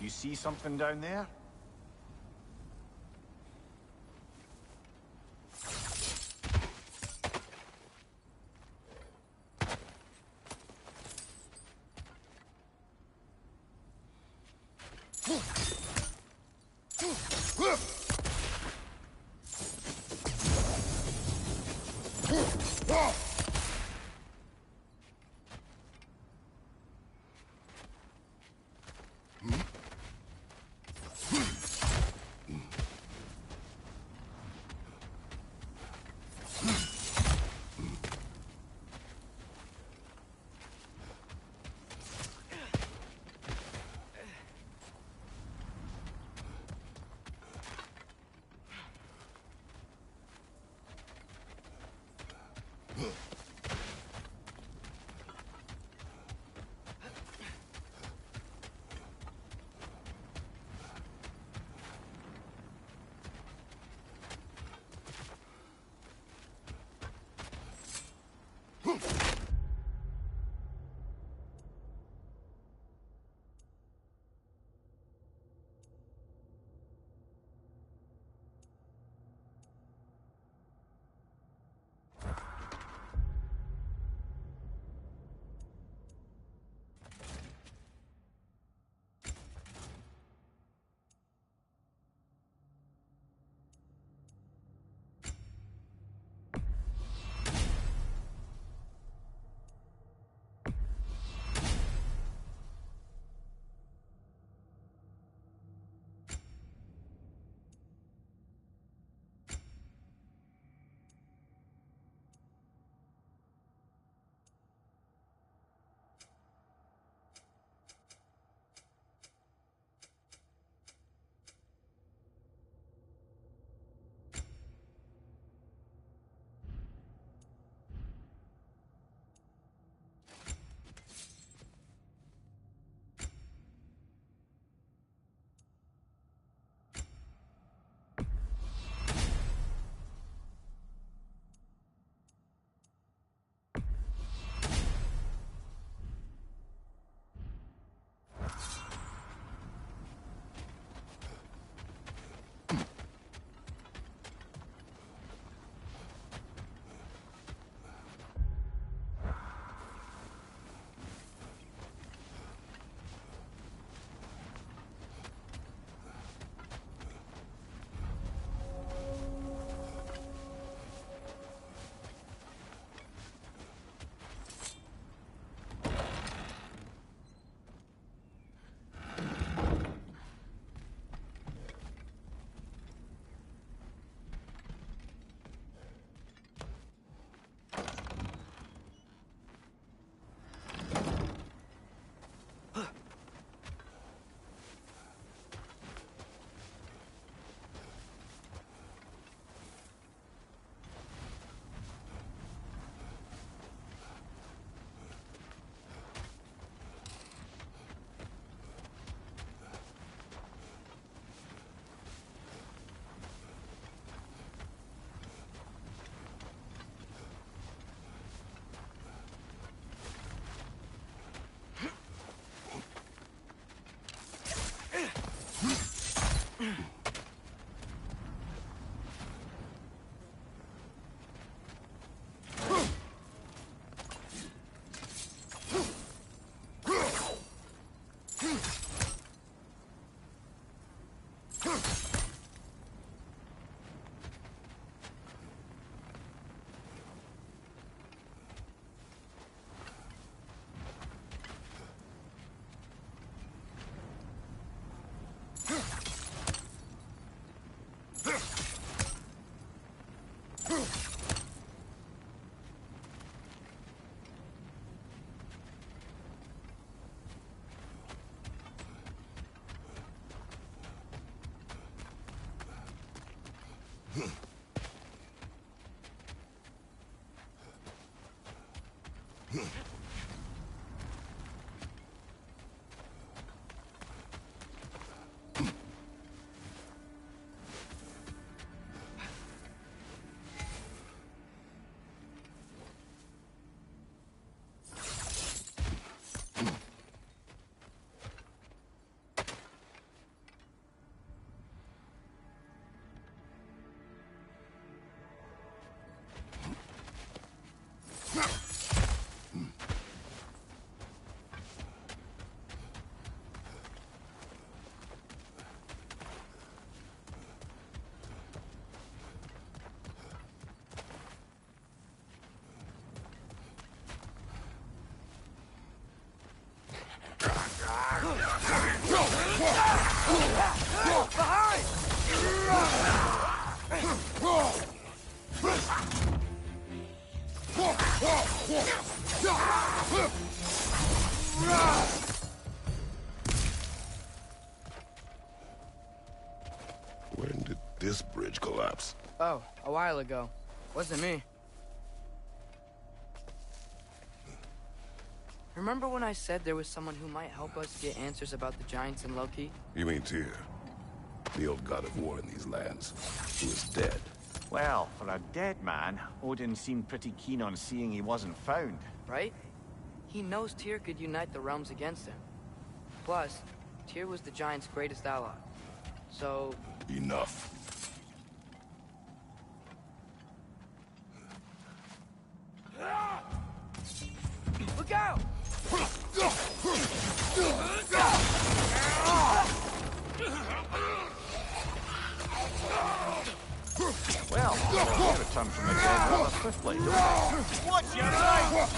You see something down there? When did this bridge collapse? Oh, a while ago. Wasn't me. Remember when I said there was someone who might help us get answers about the giants and Loki? You mean Tyr, the old god of war in these lands, who is dead? Well, for a dead man, Odin seemed pretty keen on seeing he wasn't found. Right? He knows Tyr could unite the realms against him. Plus, Tyr was the giants' greatest ally. So... Enough. Look out! Well, they return from the dead rather swiftly, don't they? Watch your right!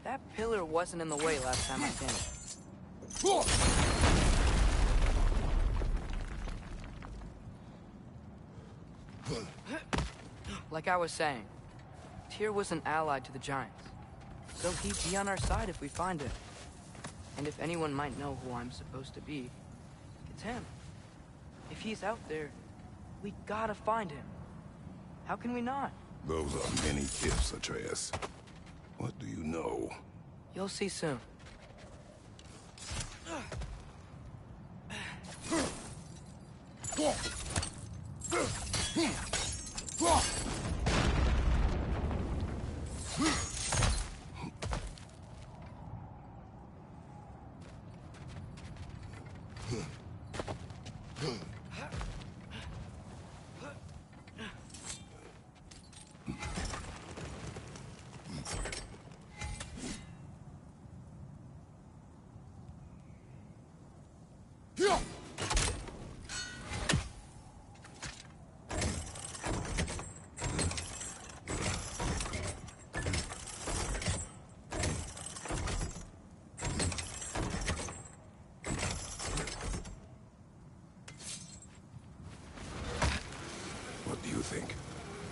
That pillar wasn't in the way last time I came. Like I was saying, Tyr was an ally to the giants, so he'd be on our side if we find him. And if anyone might know who I'm supposed to be, it's him. If he's out there, we gotta find him. How can we not? Those are many ifs, Atreus. What do you know? You'll see soon.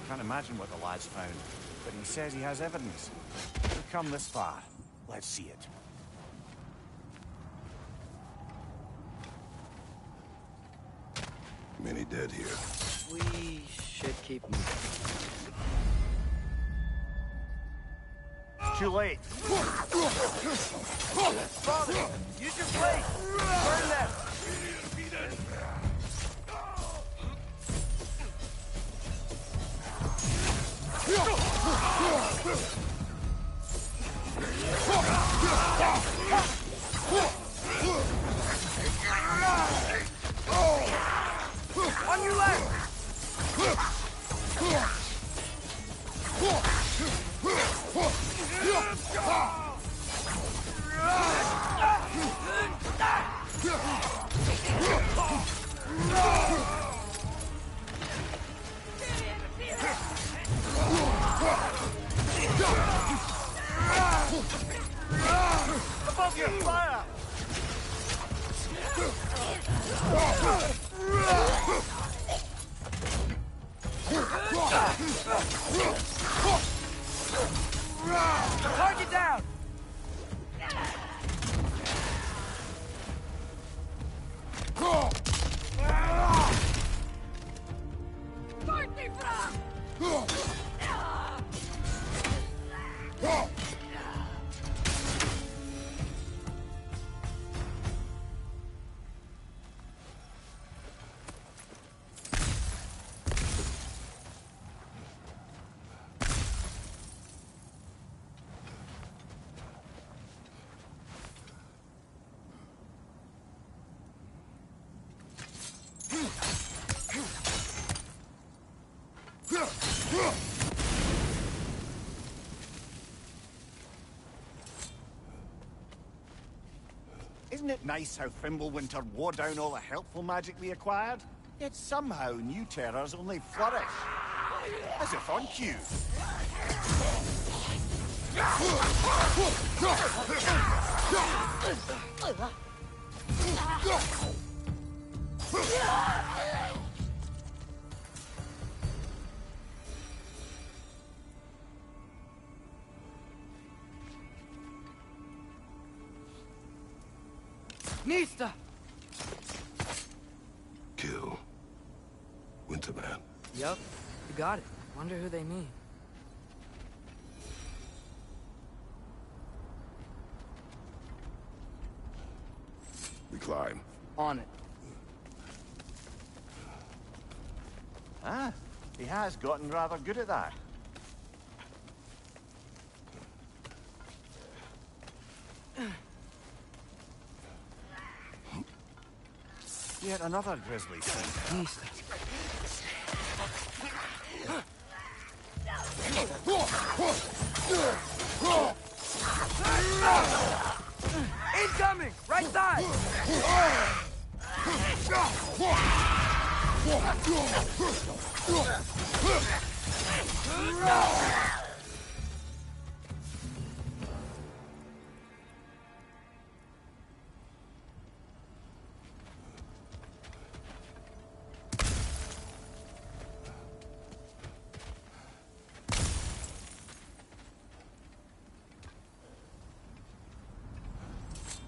Can't imagine what the lad's found, but he says he has evidence. We've come this far. Let's see it. Many dead here. We should keep moving. It's too late. Father, use your blade. Burn them. On your left! Above your fire! Target down! Isn't it nice how Fimbulwinter wore down all the helpful magic we acquired? Yet somehow new terrors only flourish. As if on cue. Nista! Kill Winterman. Yup, you got it. Wonder who they mean. We climb. On it. Ah, he has gotten rather good at that. Yet another grisly scene. Nista. Incoming! Right side!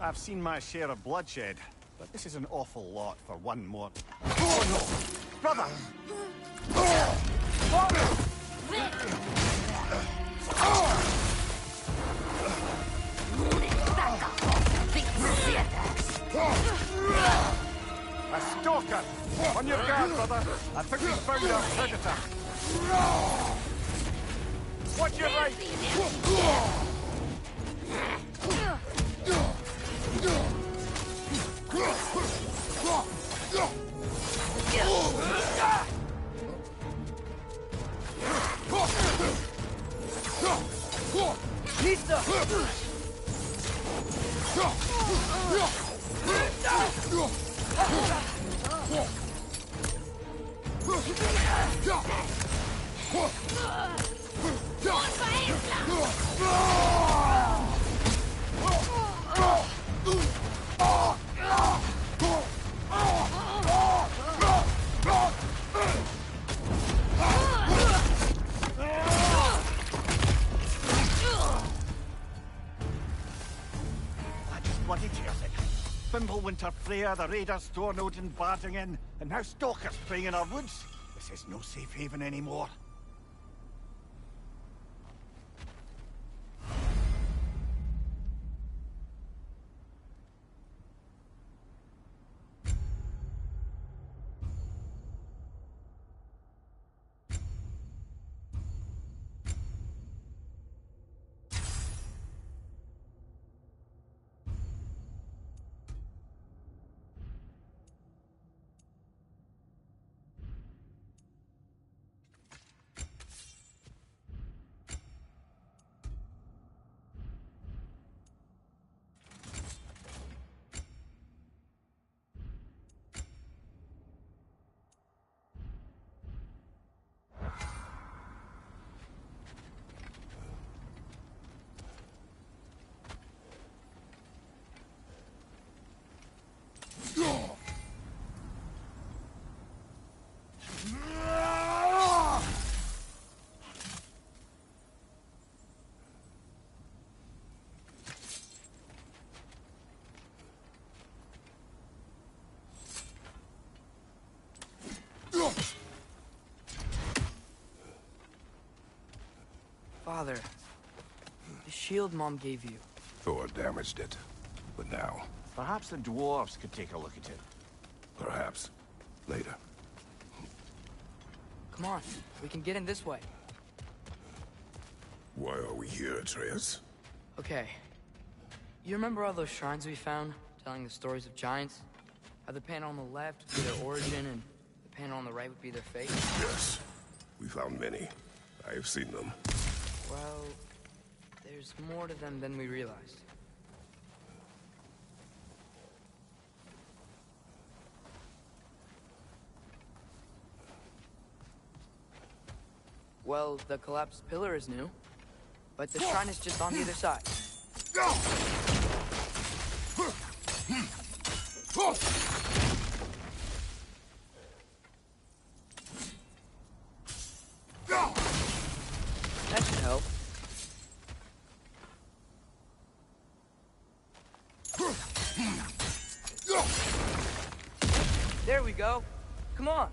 I've seen my share of bloodshed, but this is an awful lot for one more. Oh no! Brother! A stalker! On your guard, brother! I think we found our predator! Watch your right! Nista! Bloody tears it. Fimbulwinter, Freya, the raiders, Thornode and barging in, and now stalkers preying in our woods. This is no safe haven anymore. Father, the shield Mom gave you. Thor damaged it. But now, Perhaps the dwarves could take a look at it. perhaps, later. Come on, we can get in this way. Why are we here, Atreus? Okay. You remember all those shrines we found, telling the stories of giants? How the panel on the left would be their origin, and the panel on the right would be their fate? Yes. We found many. I have seen them. Well, there's more to them than we realized. Well, the collapsed pillar is new, but the shrine is just on the other side. That should help. There we go. Come on.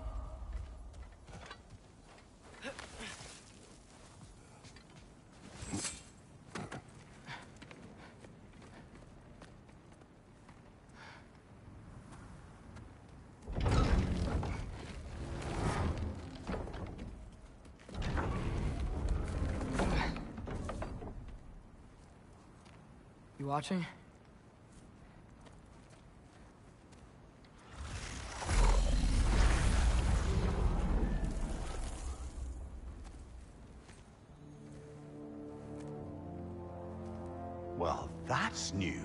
You watching? Well, that's new.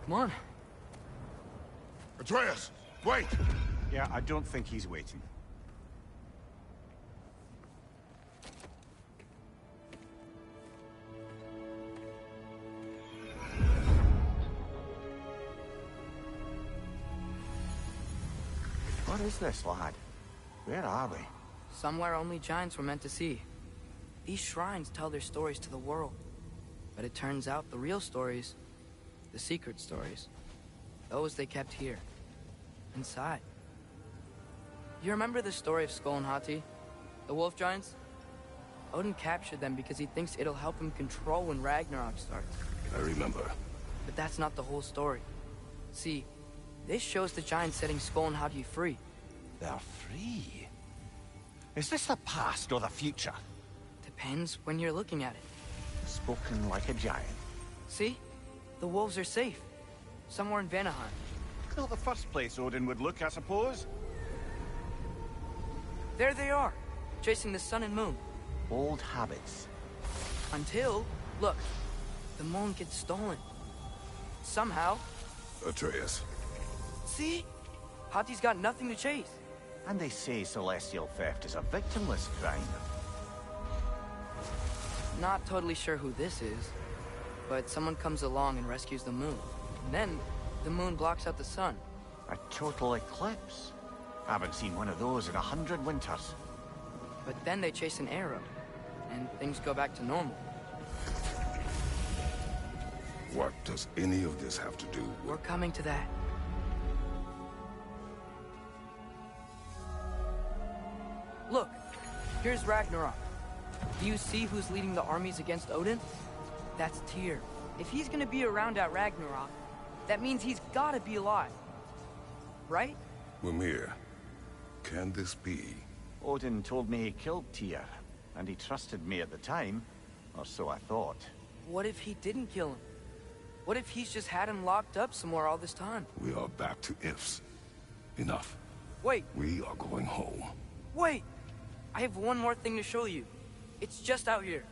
Come on. Atreus, wait! Yeah, I don't think he's waiting. What is this, lad? Where are we? Somewhere only giants were meant to see. These shrines tell their stories to the world. But it turns out the real stories, the secret stories, those they kept here, inside. You remember the story of Skull and Hati, the wolf giants? Odin captured them because he thinks it'll help him control when Ragnarok starts. I remember. But that's not the whole story. See, this shows the giants setting Skull and Hati free. They're free. Is this the past or the future? Depends when you're looking at it. Spoken like a giant. See? The wolves are safe. Somewhere in Vanaheim. Not the first place Odin would look, I suppose. There they are, chasing the sun and moon. Old habits. Until, look, the moon gets stolen. Somehow. Atreus. See? Hati's got nothing to chase. And they say celestial theft is a victimless crime. Not totally sure who this is, but someone comes along and rescues the moon. And then, the moon blocks out the sun. A total eclipse. Haven't seen one of those in 100 winters. But then they chase an arrow, and things go back to normal. What does any of this have to do We're with... coming to that. Look, here's Ragnarok. Do you see who's leading the armies against Odin? That's Tyr. If he's gonna be around at Ragnarok, that means he's gotta be alive. Right? Mimir, can this be? Odin told me he killed Tyr, and he trusted me at the time, or so I thought. What if he didn't kill him? What if he's just had him locked up somewhere all this time? We are back to ifs. Enough. Wait, We are going home. wait! I have one more thing to show you. It's just out here.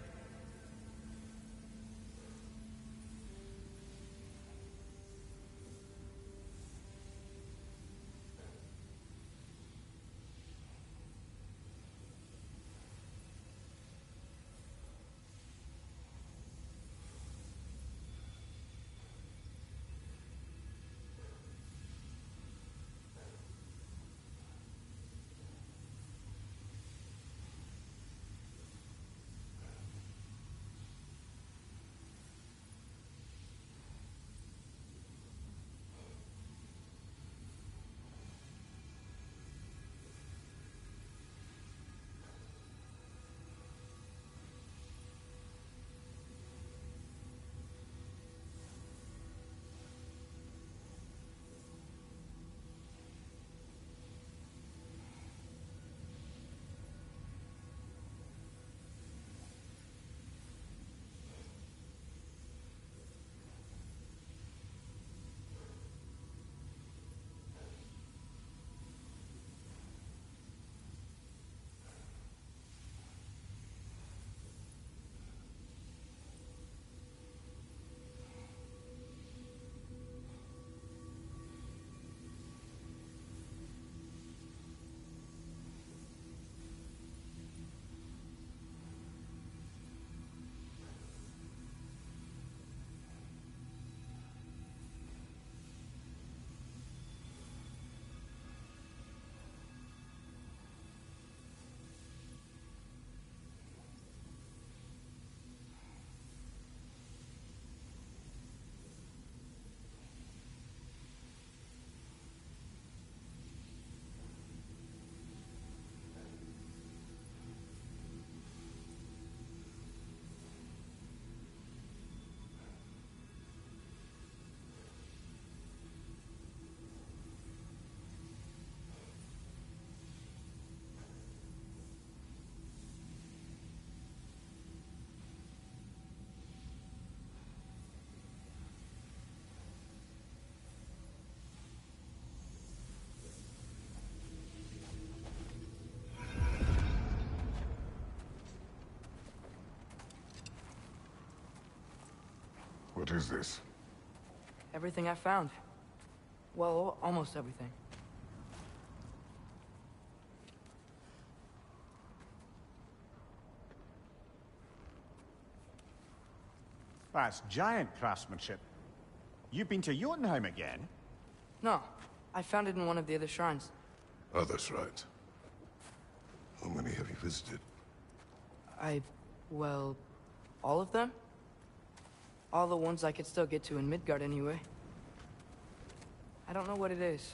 What is this? Everything I found. Well, almost everything. That's giant craftsmanship. You've been to Jotunheim again? No, I found it in one of the other shrines. Other shrines. How many have you visited? Well, all of them? All the ones I could still get to in Midgard anyway. I don't know what it is,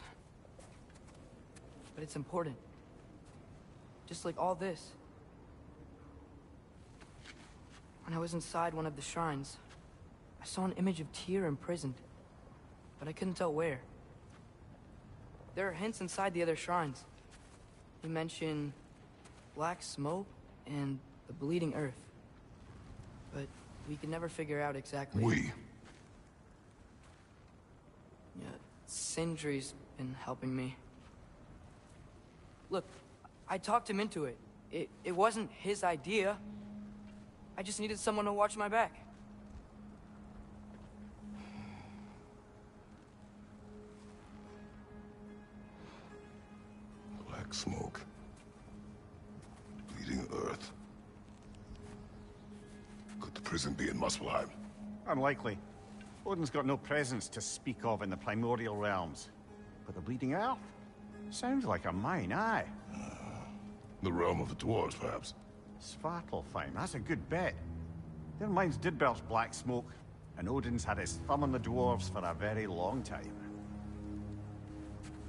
but it's important. Just like all this. When I was inside one of the shrines, I saw an image of Tyr imprisoned, but I couldn't tell where. There are hints inside the other shrines. He mentioned black smoke and the bleeding earth. But we could never figure out exactly... Yeah, Sindri's been helping me. Look, I talked him into it. It wasn't his idea. I just needed someone to watch my back. Black smoke. Bleeding earth. Could the prison be in Muspelheim? Unlikely. Odin's got no presence to speak of in the primordial realms. But the Bleeding Earth? Sounds like a mine, aye. The realm of the dwarves, perhaps? Svartalfheim, that's a good bet. Their mines did belch black smoke, and Odin's had his thumb on the dwarves for a very long time.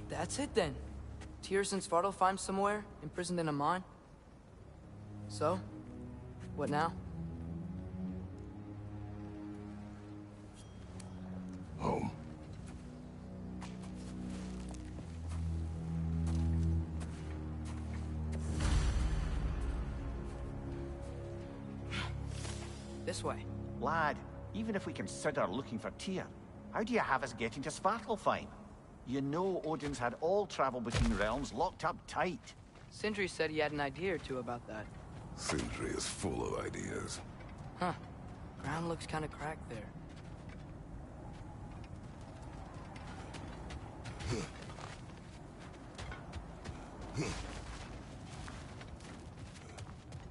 That's it then. Tyr's in Svartalfheim somewhere, imprisoned in a mine. So, what now? Home. This way. Lad, even if we consider looking for Tyr, how do you have us getting to Svartalfheim? You know Odin's had all travel between realms locked up tight. Sindri said he had an idea or two about that. Sindri is full of ideas. Huh. Ground looks kind of cracked there.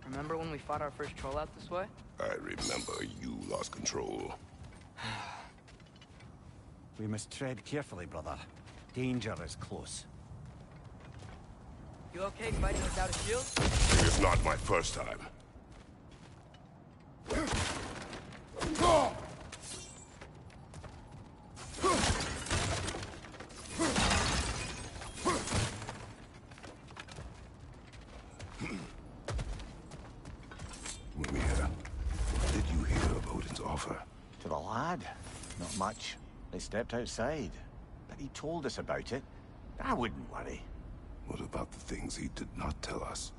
Remember when we fought our first troll out this way? I remember you lost control. We must tread carefully, brother. Danger is close. You okay fighting without a shield? It is not my first time. Mimir, what did you hear of Odin's offer? To the lad? Not much. They stepped outside. But he told us about it. I wouldn't worry. What about the things he did not tell us?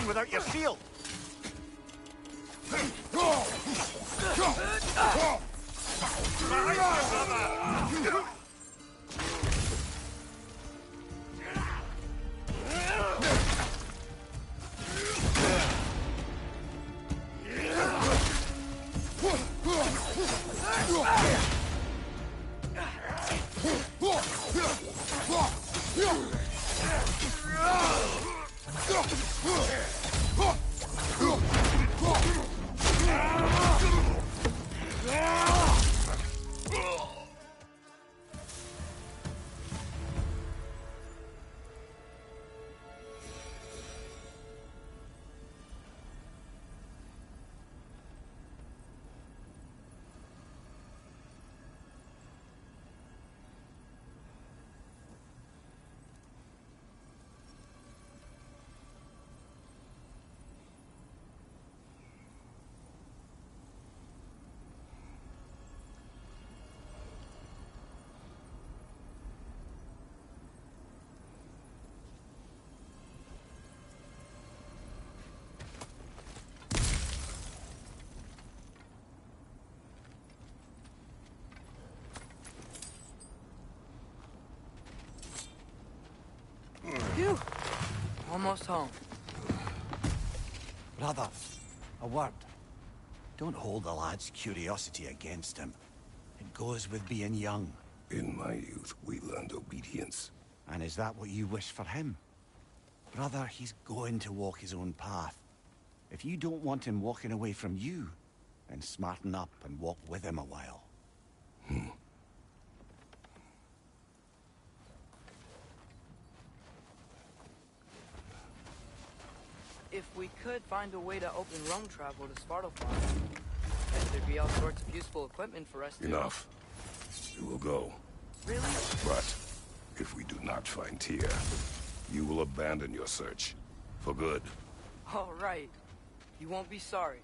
down without your shield. Behind you, brother! Phew! Almost home. Brother, a word. Don't hold the lad's curiosity against him. It goes with being young. In my youth, we learned obedience. And is that what you wish for him? Brother, he's going to walk his own path. If you don't want him walking away from you, then smarten up and walk with him a while. If we could find a way to open roam travel to Svartalfheim, then there'd be all sorts of useful equipment for us to... Enough. We will go. Really? But if we do not find Tyr, you will abandon your search. For good. All right. You won't be sorry.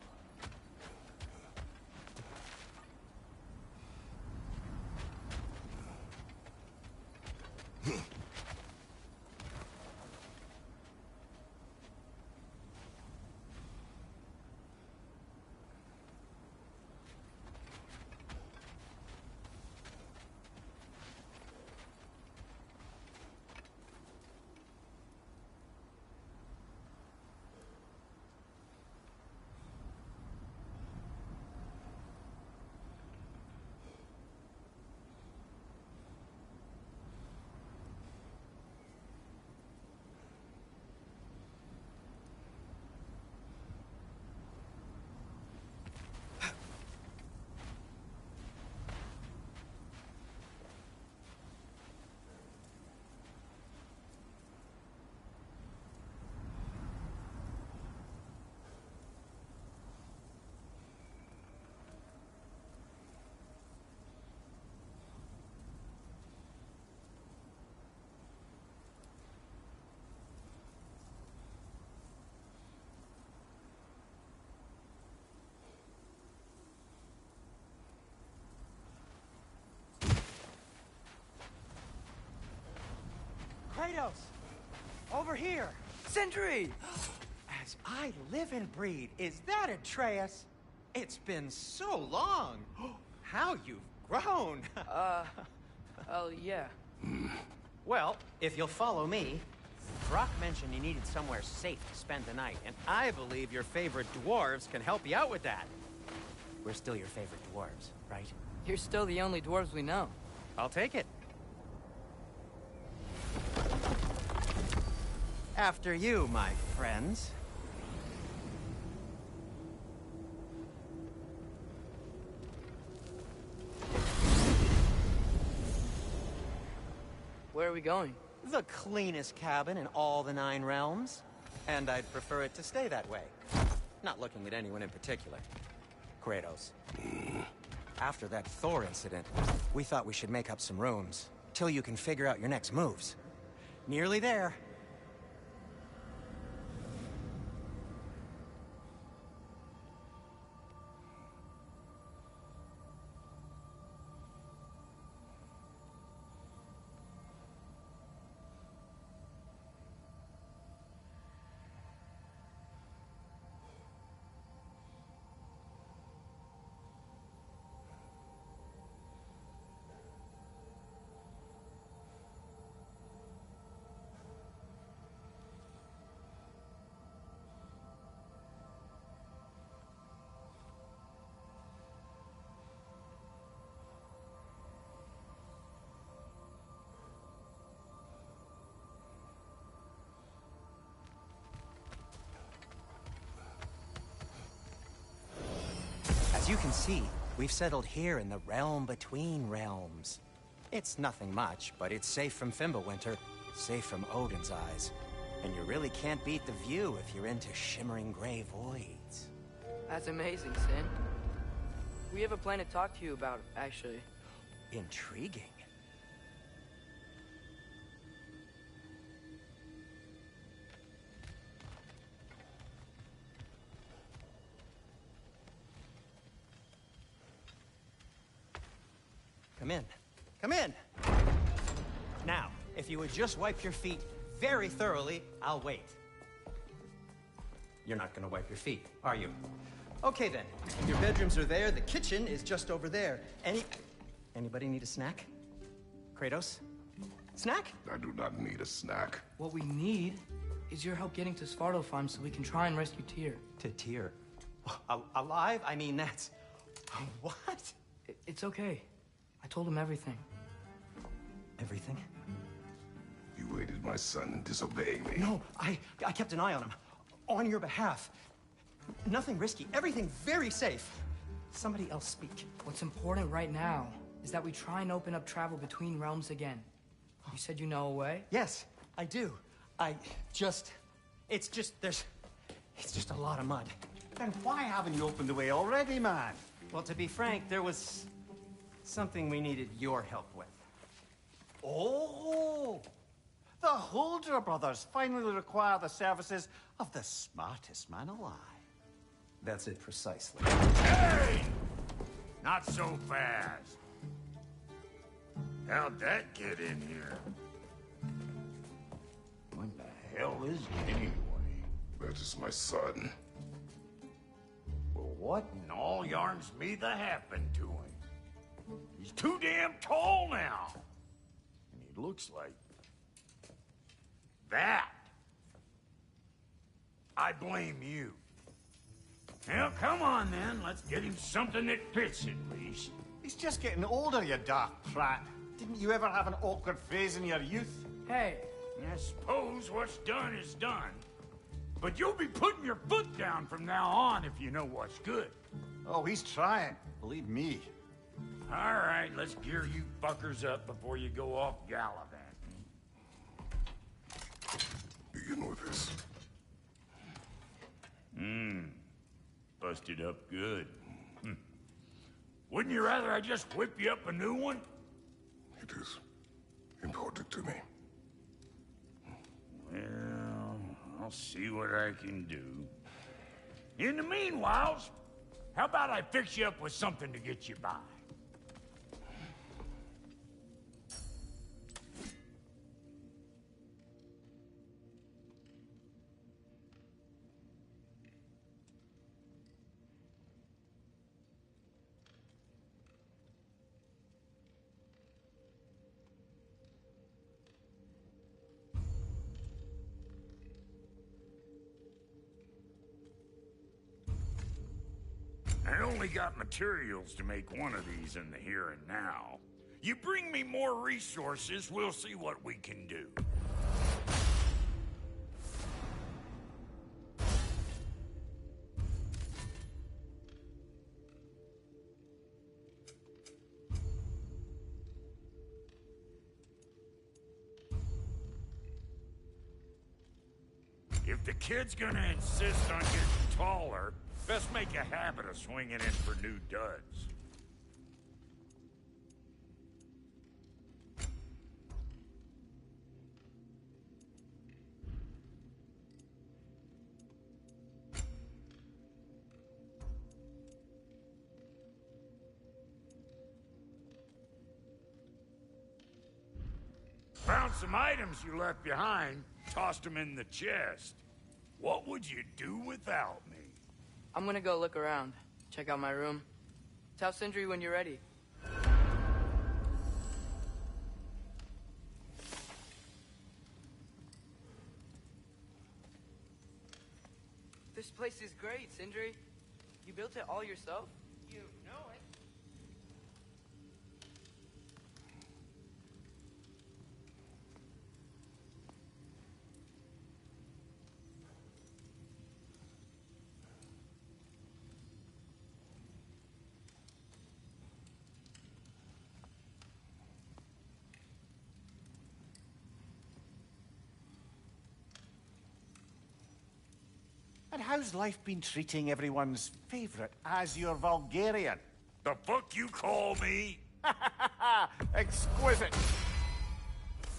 Kratos! Over here! Sentry! As I live and breathe, is that Atreus? It's been so long! How you've grown! Oh, yeah. Well, if you'll follow me, Brock mentioned you needed somewhere safe to spend the night, and I believe your favorite dwarves can help you out with that. We're still your favorite dwarves, right? You're still the only dwarves we know. I'll take it. After you, my friends. Where are we going? The cleanest cabin in all the 9 realms. And I'd prefer it to stay that way. Not looking at anyone in particular. Kratos. After that Thor incident, we thought we should make up some rooms, till you can figure out your next moves. Nearly there. As you can see, we've settled here in the realm between realms. It's nothing much, but it's safe from Fimbulwinter, safe from Odin's eyes. And you really can't beat the view if you're into shimmering gray voids. That's amazing, Sin. We have a plan to talk to you about, actually. Intriguing. Come in. Come in! Now, if you would just wipe your feet very thoroughly, I'll wait. You're not gonna wipe your feet, are you? Okay then. Your bedrooms are there, the kitchen is just over there. Anybody need a snack? Kratos? Snack? I do not need a snack. What we need is your help getting to Svartalfheim so we can try and rescue Tyr. To Tyr? Alive? I mean, that's... What? It's okay. I told him everything. Everything? You aided my son in disobeying me. No, I kept an eye on him. On your behalf. Nothing risky. Everything very safe. Somebody else speak. What's important right now is that we try and open up travel between realms again. You said you know a way? Yes, I do. It's just a lot of mud. Then why haven't you opened the way already, man? Well, to be frank, there was something we needed your help with. Oh! The Holder brothers finally require the services of the smartest man alive. That's it precisely. Hey! Not so fast. How'd that get in here? What the hell is it anyway? That is my son. Well, what in all yarns me that happened to him? He's too damn tall now. And he looks like... that. I blame you. Well, come on then. Let's get him something that fits at least. He's just getting older, you dark prat. Didn't you ever have an awkward phase in your youth? Hey, I suppose what's done is done. But you'll be putting your foot down from now on if you know what's good. Oh, he's trying. Believe me. All right, let's gear you fuckers up before you go off gallivanting. Begin with this. Busted up good. Wouldn't you rather I just whip you up a new one? It is important to me. Well, I'll see what I can do. In the meanwhile, how about I fix you up with something to get you by? I only got materials to make one of these in the here and now. You bring me more resources, we'll see what we can do. If the kid's gonna insist on getting taller, best make a habit of swinging in for new duds. Found some items you left behind, tossed them in the chest. What would you do without me? I'm gonna go look around. Check out my room. Tell Sindri when you're ready. This place is great, Sindri. You built it all yourself? You know it. And how's life been treating everyone's favorite Azure Vulgarian? The fuck you call me? Exquisite.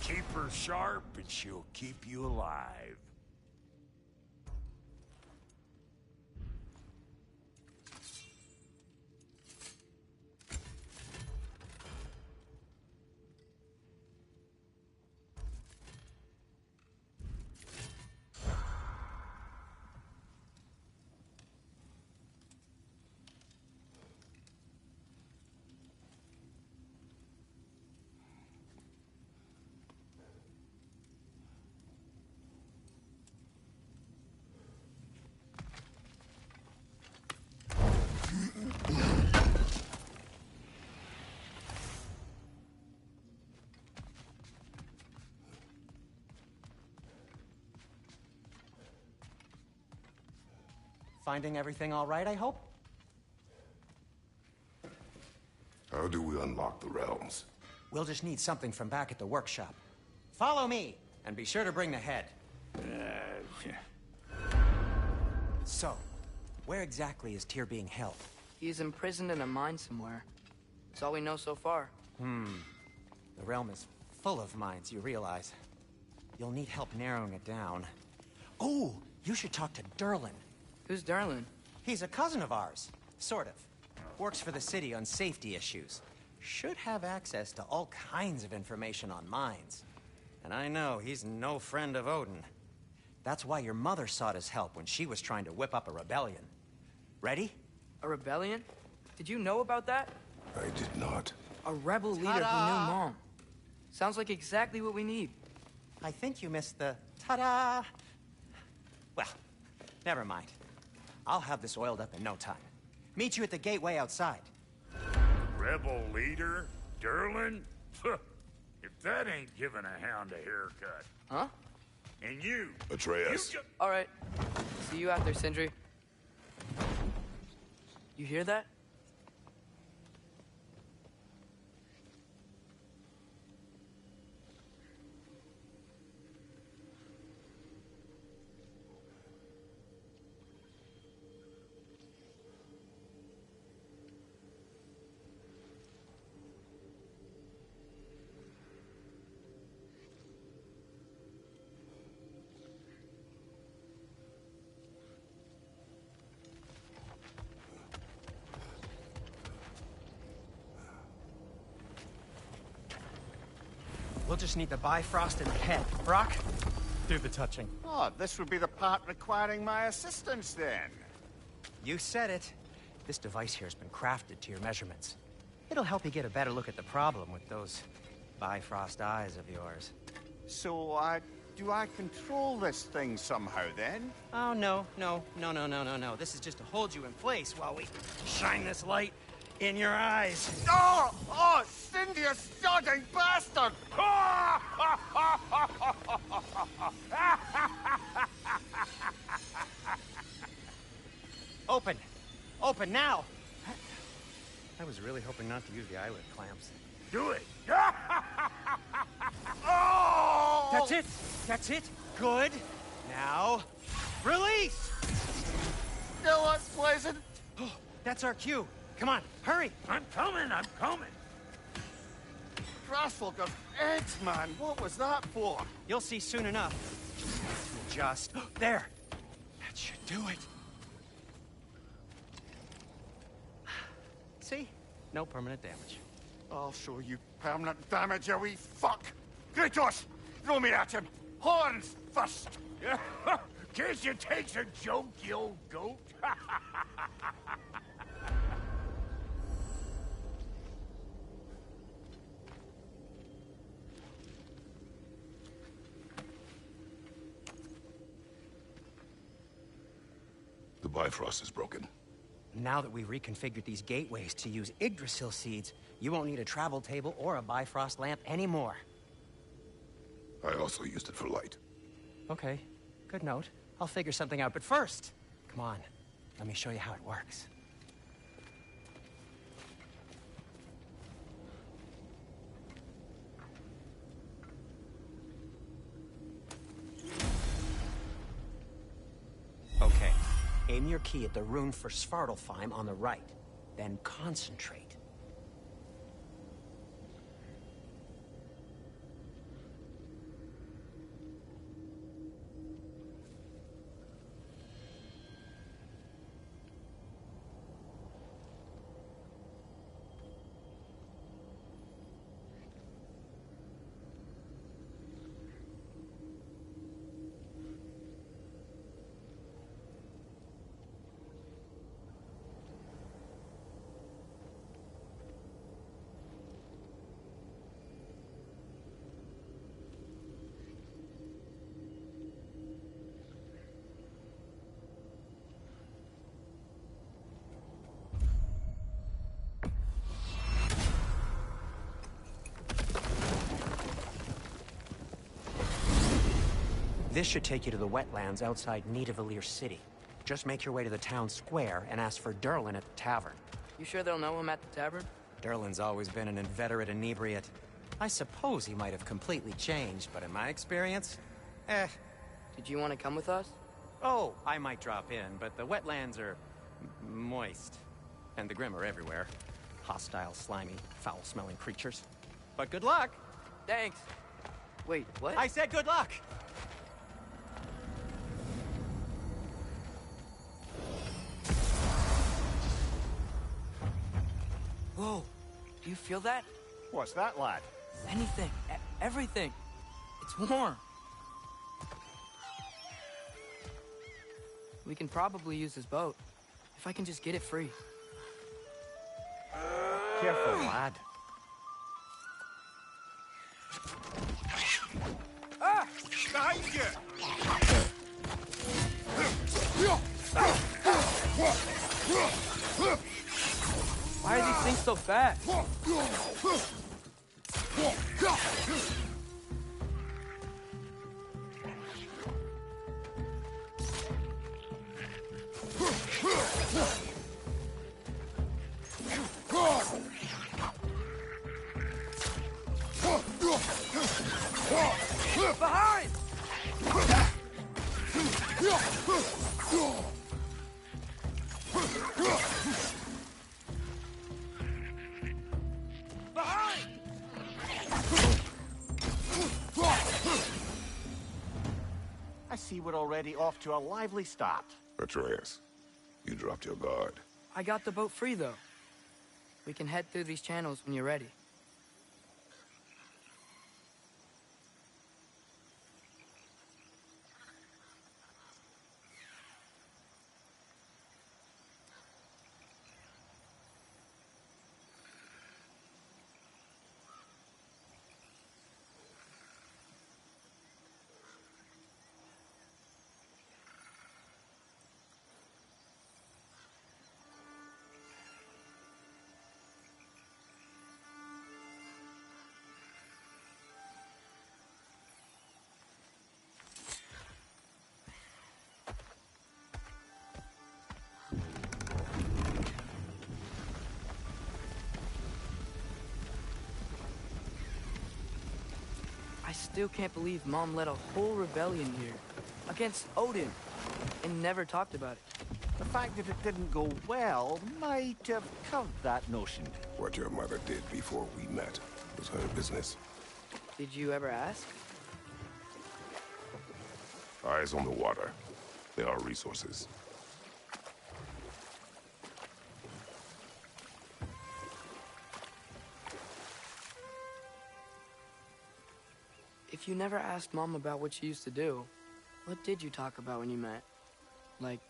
Keep her sharp and she'll keep you alive. Finding everything all right, I hope? How do we unlock the realms? We'll just need something from back at the workshop. Follow me, and be sure to bring the head. So, where exactly is Tyr being held? He's imprisoned in a mine somewhere. That's all we know so far. The realm is full of mines, you realize. You'll need help narrowing it down. Oh, you should talk to Derlin. Who's Darlin? He's a cousin of ours, sort of. Works for the city on safety issues. Should have access to all kinds of information on mines. And I know he's no friend of Odin. That's why your mother sought his help when she was trying to whip up a rebellion. Ready? A rebellion? Did you know about that? I did not. A rebel leader who knew Mom. Sounds like exactly what we need. I think you missed the ta-da. Well, never mind. I'll have this oiled up in no time. Meet you at the gateway outside. Rebel leader? Derlin? If that ain't giving a hound a haircut. Huh? And you... Atreus. All right. See you out there, Sindri. You hear that? We'll just need the Bifrost and the head. Brock, do the touching. Oh, this would be the part requiring my assistance then. You said it. This device here has been crafted to your measurements. It'll help you get a better look at the problem with those Bifrost eyes of yours. So, do I control this thing somehow then? Oh, no. This is just to hold you in place while we shine this light in your eyes. Oh, Cindy, you sodding bastard! Open! Open now! I was really hoping not to use the eyelid clamps. Do it! Oh! That's it! That's it! Good! Now, release! Still unpleasant. That's our cue. Come on, hurry! I'm coming! Crossfolk of eggs, man. What was that for? You'll see soon enough. Just... There! That should do it. See? No permanent damage. I'll show you permanent damage, you wee fuck. Kratos, throw me at him. Horns first. Guess you takes a joke, you old goat. The Bifrost is broken. Now that we've reconfigured these gateways to use Yggdrasil seeds, you won't need a travel table or a Bifrost lamp anymore. I also used it for light. Okay, good note. I'll figure something out, but first, come on, let me show you how it works. Okay, Aim your key at the rune for Svartalfheim on the right. Then concentrate. This should take you to the wetlands outside Nidavellir City. Just make your way to the town square and ask for Durlin at the tavern. You sure they'll know him at the tavern? Durlin's always been an inveterate inebriate. I suppose he might have completely changed, but in my experience, Did you want to come with us? Oh, I might drop in, but the wetlands are moist. And the Grim are everywhere. Hostile, slimy, foul-smelling creatures. But good luck! Thanks. Wait, what? I said good luck! Whoa, do you feel that? What's that, lad? Anything, everything. It's warm. We can probably use this boat, if I can just get it free. Careful, lad. Ah! Behind you! Why are these things so fast? Behind! I see we're already off to a lively start. Atreus, you dropped your guard. I got the boat free, though. We can head through these channels when you're ready. I still can't believe Mom led a whole rebellion here against Odin and never talked about it. The fact that it didn't go well might have curved that notion. What your mother did before we met was her business. Did you ever ask? Eyes on the water. There are resources. If you never asked Mom about what she used to do, what did you talk about when you met? Like,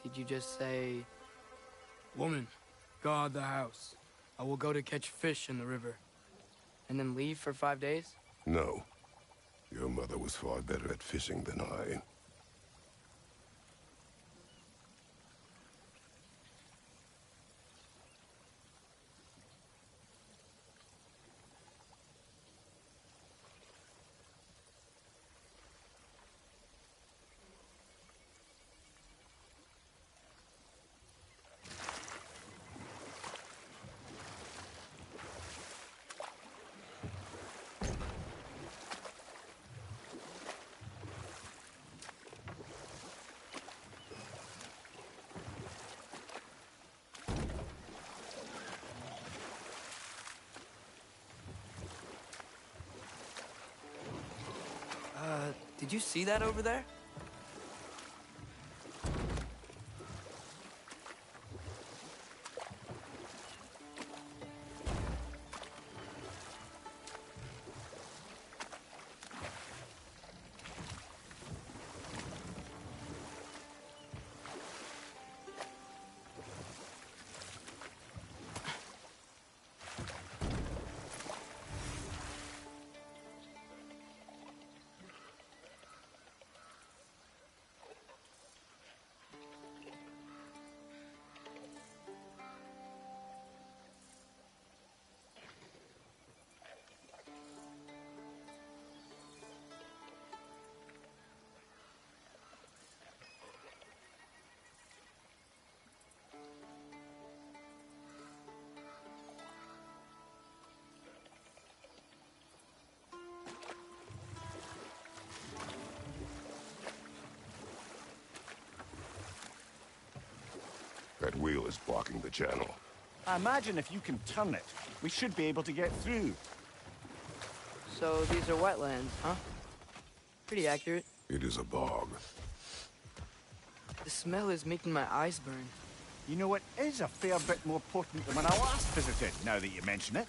did you just say, "Woman, guard the house. I will go to catch fish in the river," and then leave for 5 days? No. Your mother was far better at fishing than I. Did you see that over there? That wheel is blocking the channel. I imagine if you can turn it, we should be able to get through. So these are wetlands, huh? Pretty accurate. It is a bog. The smell is making my eyes burn. You know, it is a fair bit more potent than when I last visited, now that you mention it.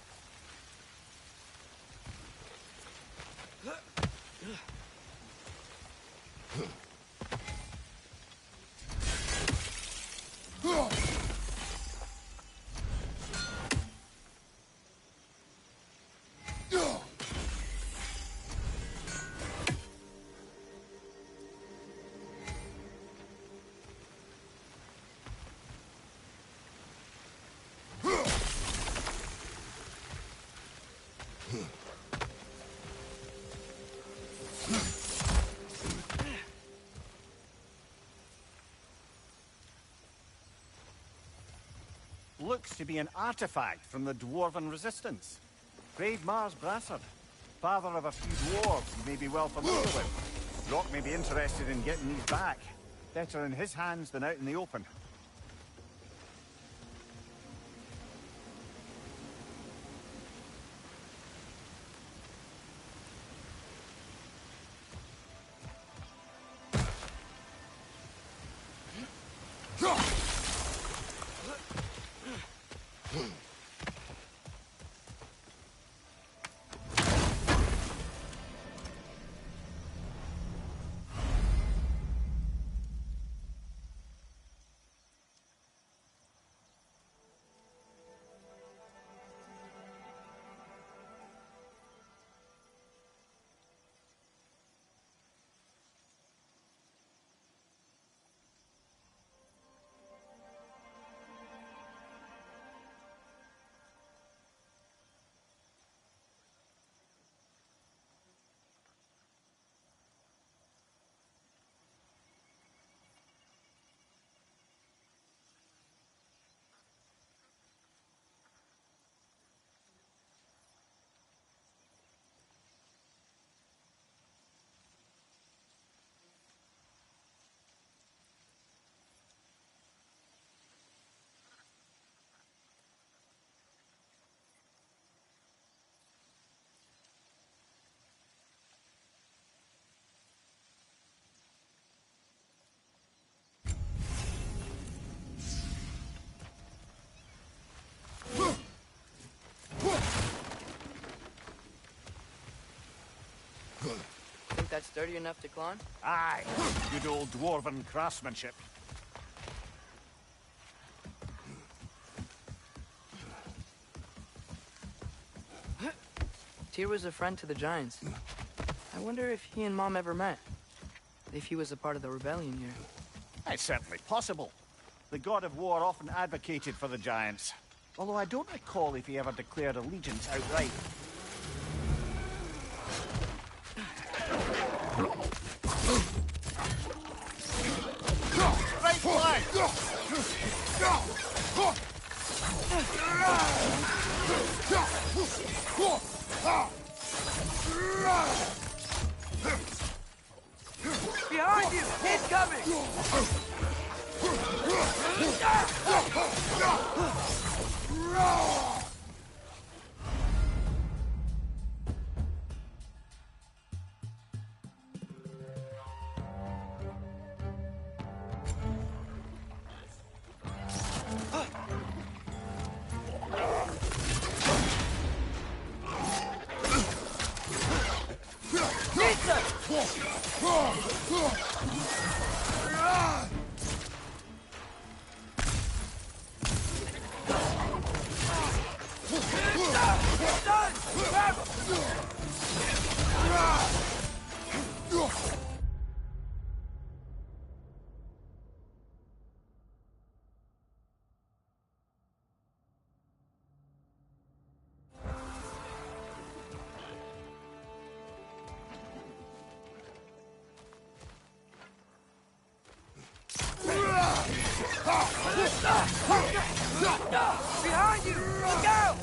Looks to be an artifact from the Dwarven Resistance. Grave Mars Brassard, father of a few dwarves you may be well familiar with. Rock may be interested in getting these back. Better in his hands than out in the open. Think that's sturdy enough to climb? Aye, good old Dwarven craftsmanship. Tyr was a friend to the Giants. I wonder if he and Mom ever met. If he was a part of the rebellion here. It's certainly possible. The god of war often advocated for the Giants. Although I don't recall if he ever declared allegiance outright. Right flank! Behind you! He's coming! Behind you! Look out!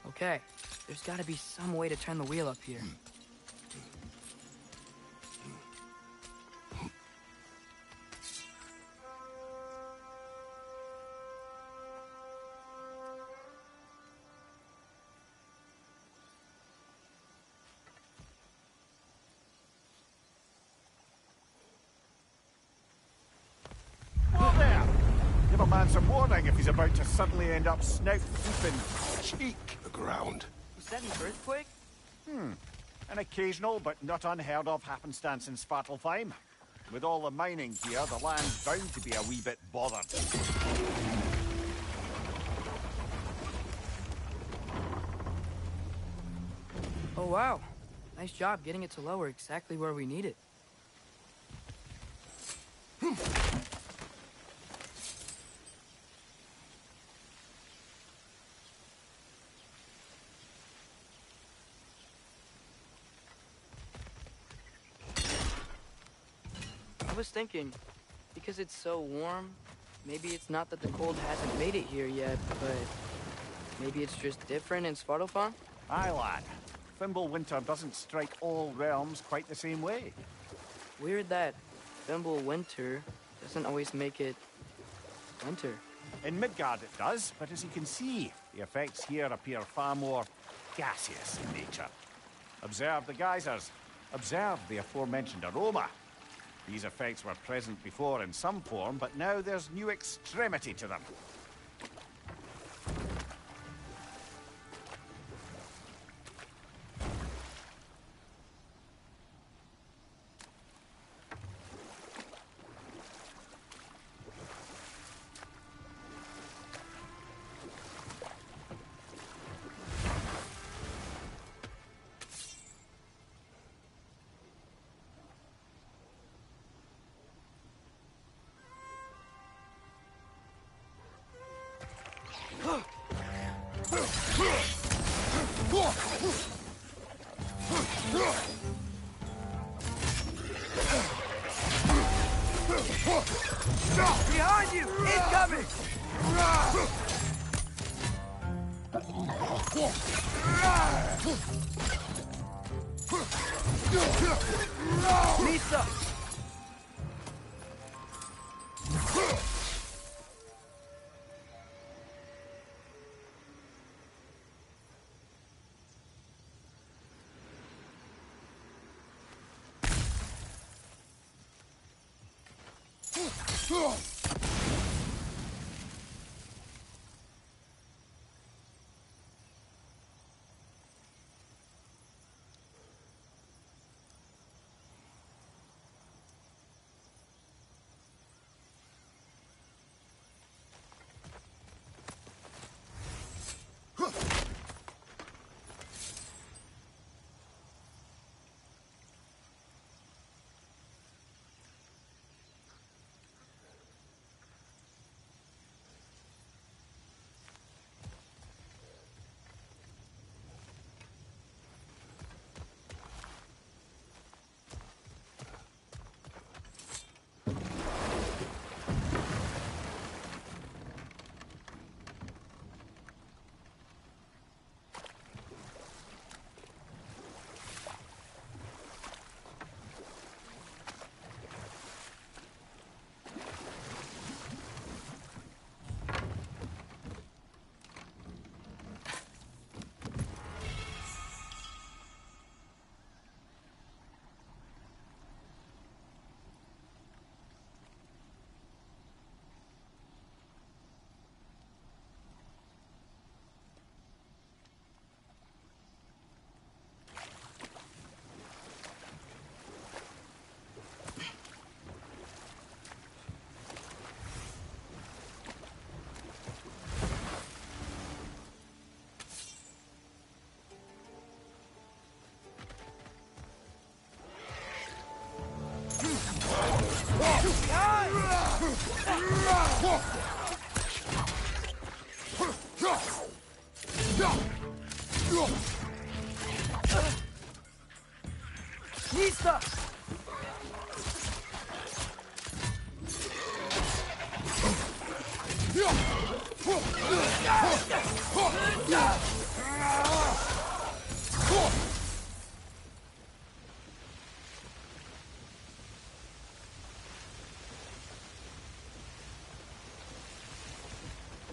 Okay, there's gotta be some way to turn the wheel up here. Whoa there! Give a man some warning if he's about to suddenly end up snout deep in cheek. The ground. Was that an earthquake? An occasional but not unheard of happenstance in Svartalfheim. With all the mining here, the land's bound to be a wee bit bothered. Oh wow. Nice job getting it to lower exactly where we need it. I was thinking, because it's so warm, maybe it's not that the cold hasn't made it here yet, but maybe it's just different in Svartalfheim? Aye, lad. Fimbulwinter doesn't strike all realms quite the same way. Weird that Fimbulwinter doesn't always make it winter. In Midgard it does, but as you can see, the effects here appear far more gaseous in nature. Observe the geysers. Observe the aforementioned aroma. These effects were present before in some form, but now there's new extremity to them. Behind you! Incoming! Lisa! Nista!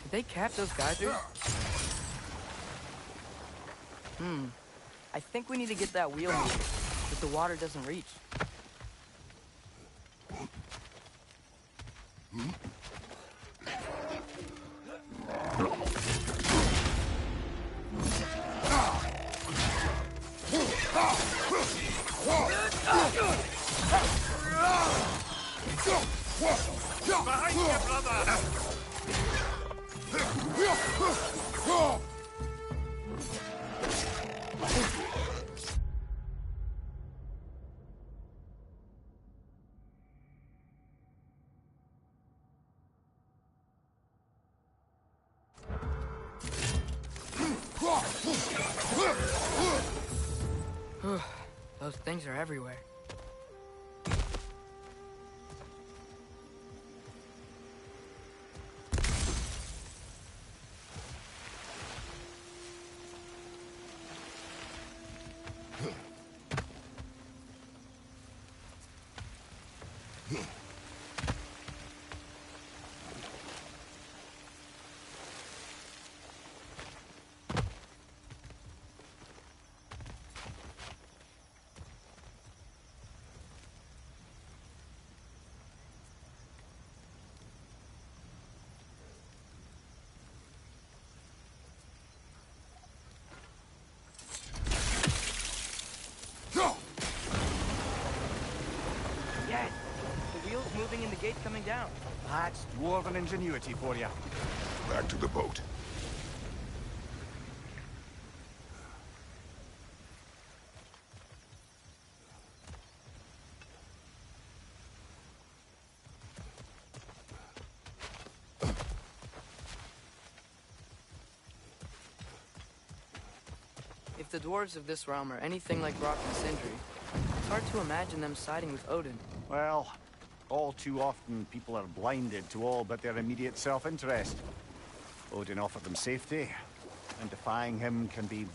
Did they cap those geysers? I think we need to get that wheel moving, but the water doesn't reach. Behind you, brother! Those things are everywhere. Yes! The wheel's moving and the gate's coming down. That's dwarven ingenuity for you. Back to the boat. If the dwarves of this realm are anything like Rock and Sindri, it's hard to imagine them siding with Odin. Well, all too often people are blinded to all but their immediate self-interest. Odin offered them safety, and defying him can be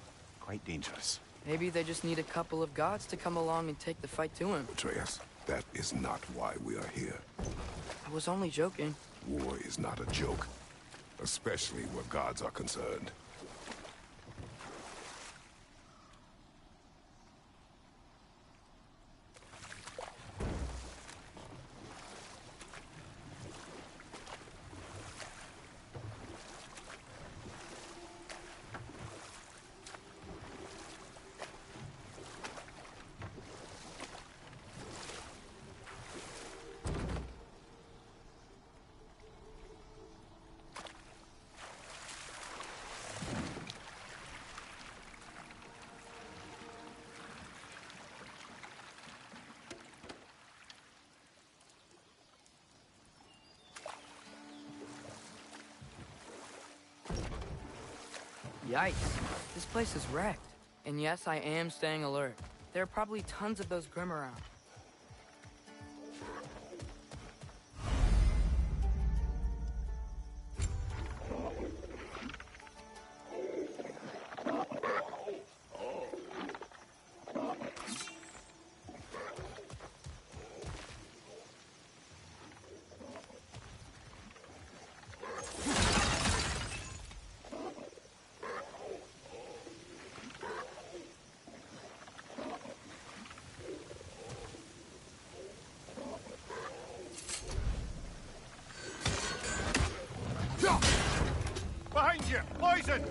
quite dangerous. Maybe they just need a couple of gods to come along and take the fight to him. Atreus, that is not why we are here. I was only joking. War is not a joke, especially where gods are concerned. Yikes. This place is wrecked. And yes, I am staying alert. There are probably tons of those Grim around. Behind you! Poison!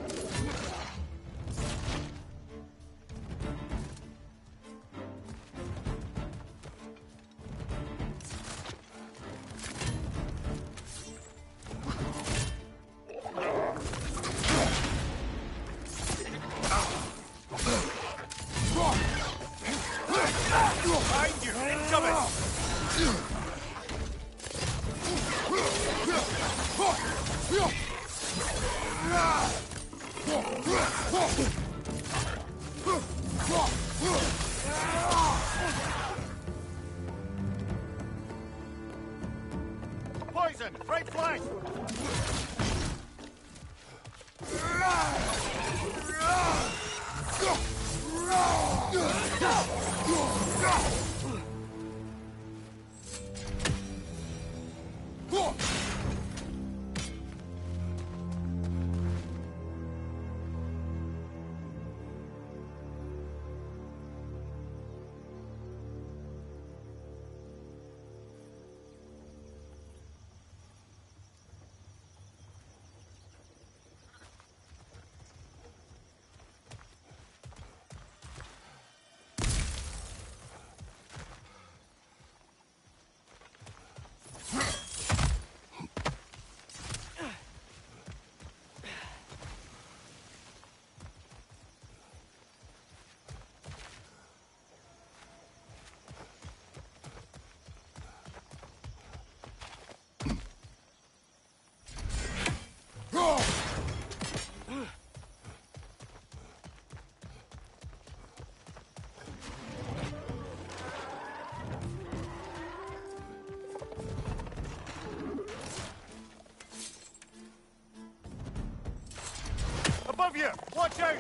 Behind you! Incoming! Poison! Right flank! Above you! Watch out!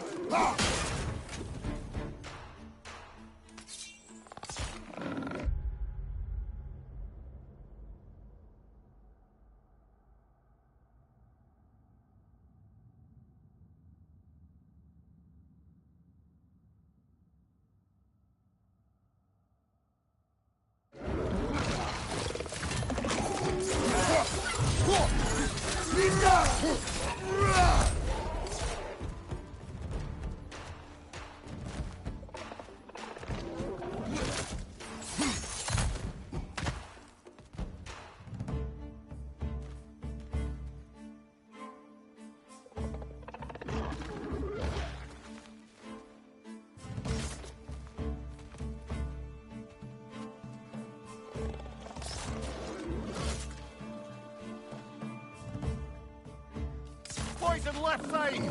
Poison left side!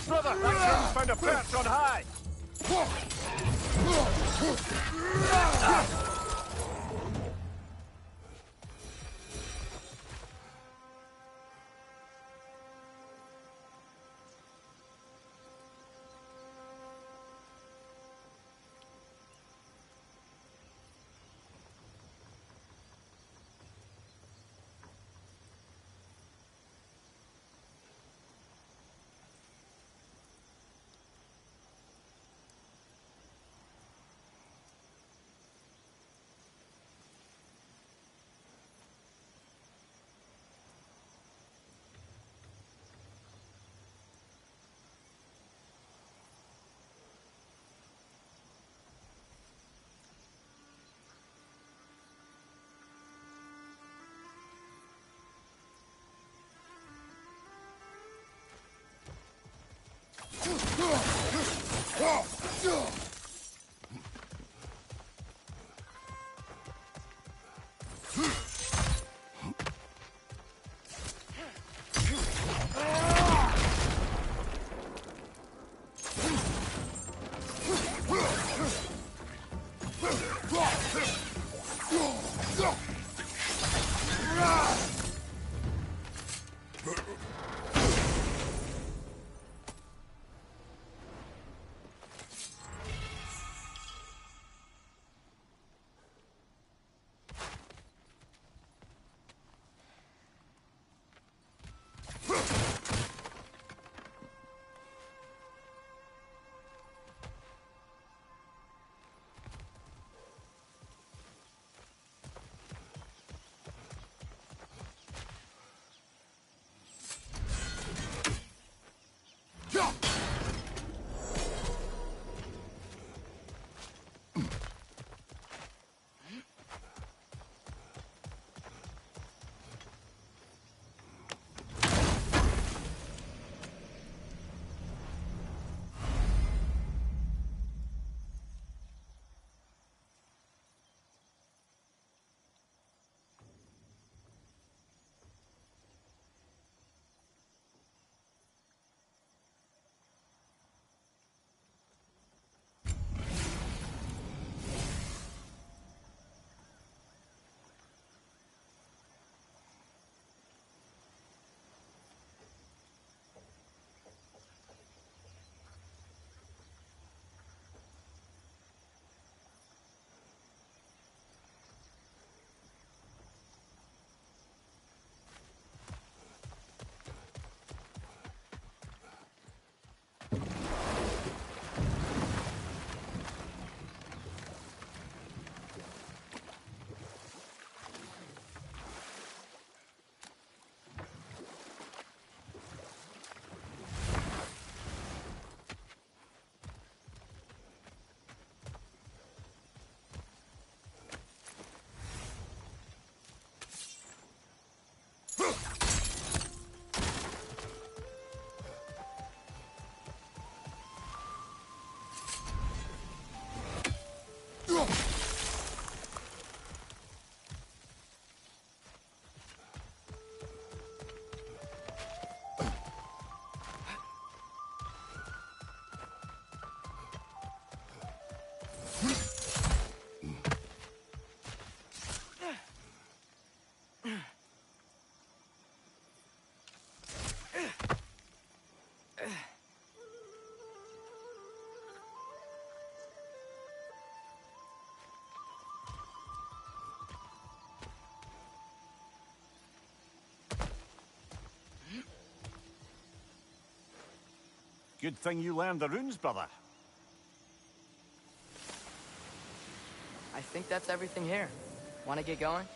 Brother, that kid's found a perch on high! Good thing you learned the runes, brother. I think that's everything here. Want to get going?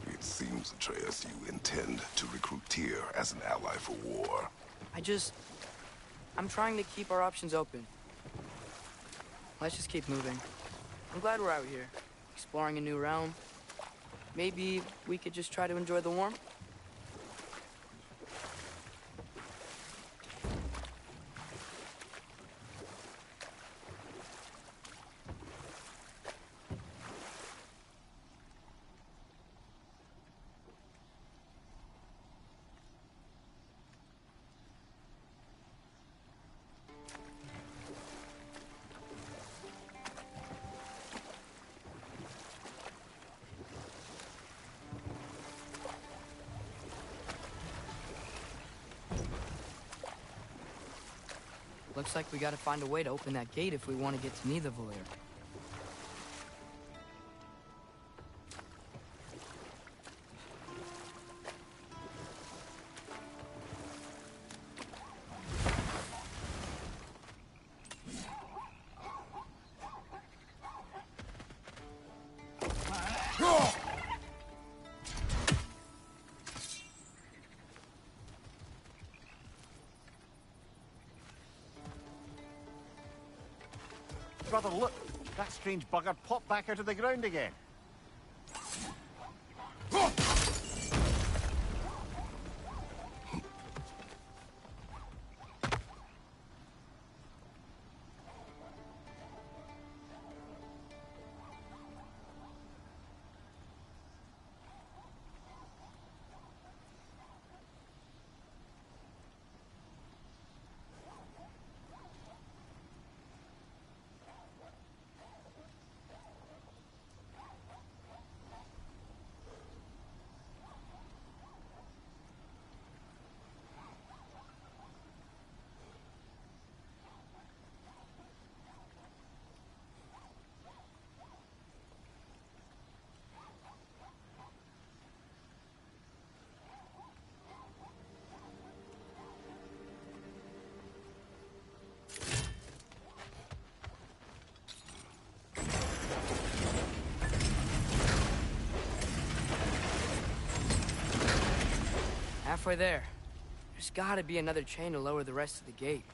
It seems, Atreus, you intend to recruit Tyr as an ally for war. I'm trying to keep our options open. Let's just keep moving. I'm glad we're out here, exploring a new realm. Maybe we could just try to enjoy the warmth? Looks like we gotta find a way to open that gate if we want to get to Nidavellir. Brother, look! That strange bugger popped back out of the ground again. Halfway there. There's gotta be another chain to lower the rest of the gate.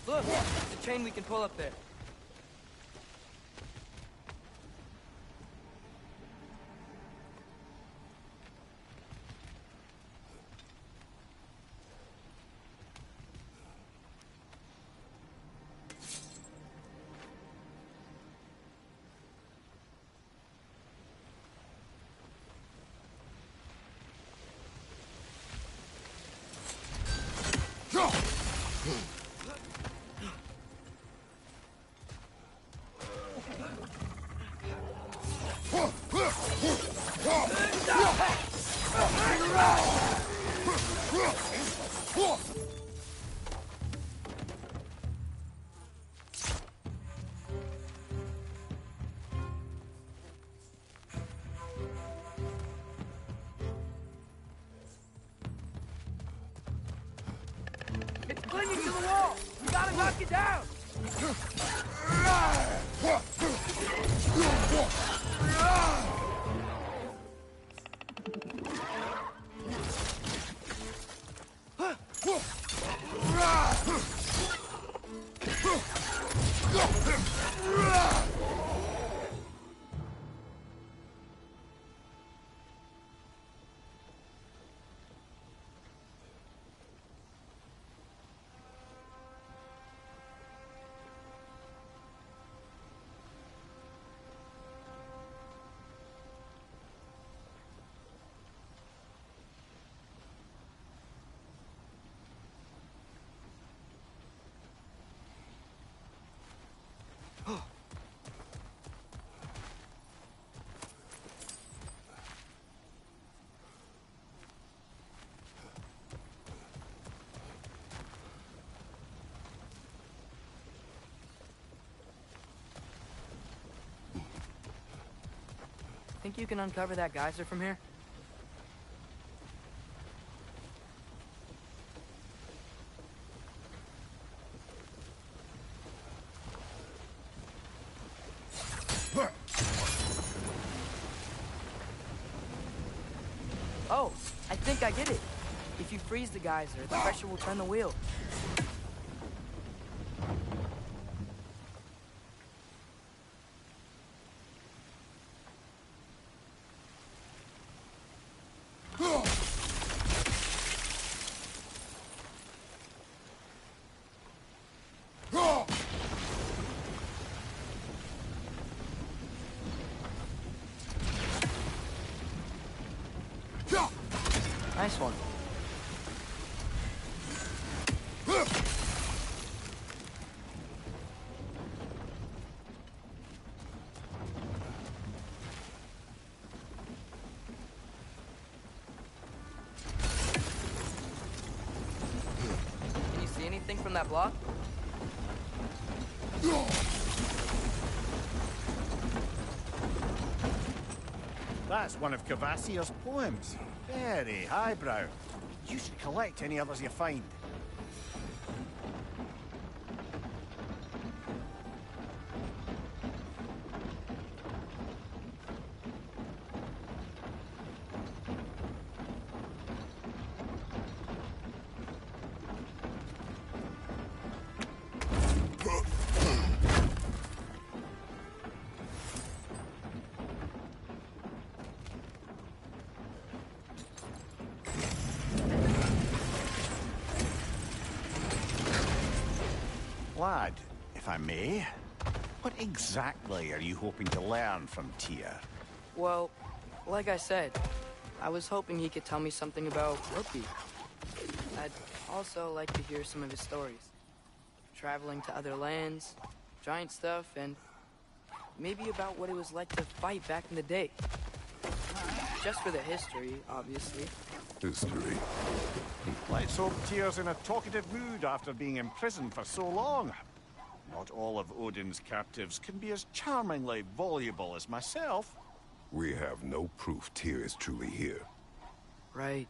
Look! There's a chain we can pull up there. It's clinging to the wall! We gotta knock it down! Think you can uncover that geyser from here? Oh, I think I get it. If you freeze the geyser, the pressure will turn the wheel. Nice one. Can you see anything from that block? That's one of Cavassier's poems. Very highbrow. You should collect any others you find. Lad, if I may, what exactly are you hoping to learn from Tyr? Well, like I said, I was hoping he could tell me something about Loki. I'd also like to hear some of his stories. Traveling to other lands, giant stuff, and maybe about what it was like to fight back in the day. Just for the history, obviously. History. Let's hope Tyr's in a talkative mood after being imprisoned for so long. Not all of Odin's captives can be as charmingly voluble as myself. We have no proof Tyr is truly here. Right.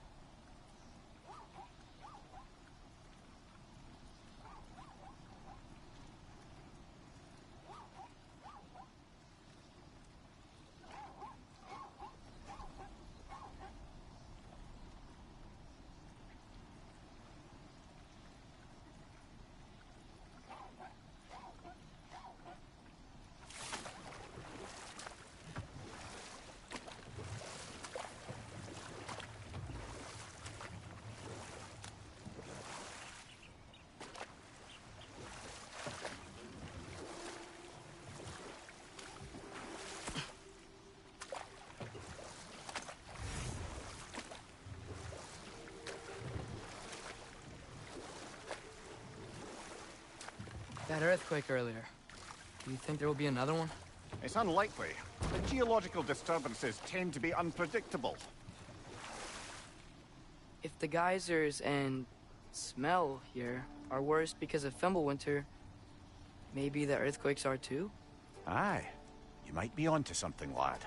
That earthquake earlier. Do you think there will be another one? It's unlikely. The geological disturbances tend to be unpredictable. If the geysers and smell here are worse because of Fimbulwinter, maybe the earthquakes are too? Aye. You might be onto something, lad.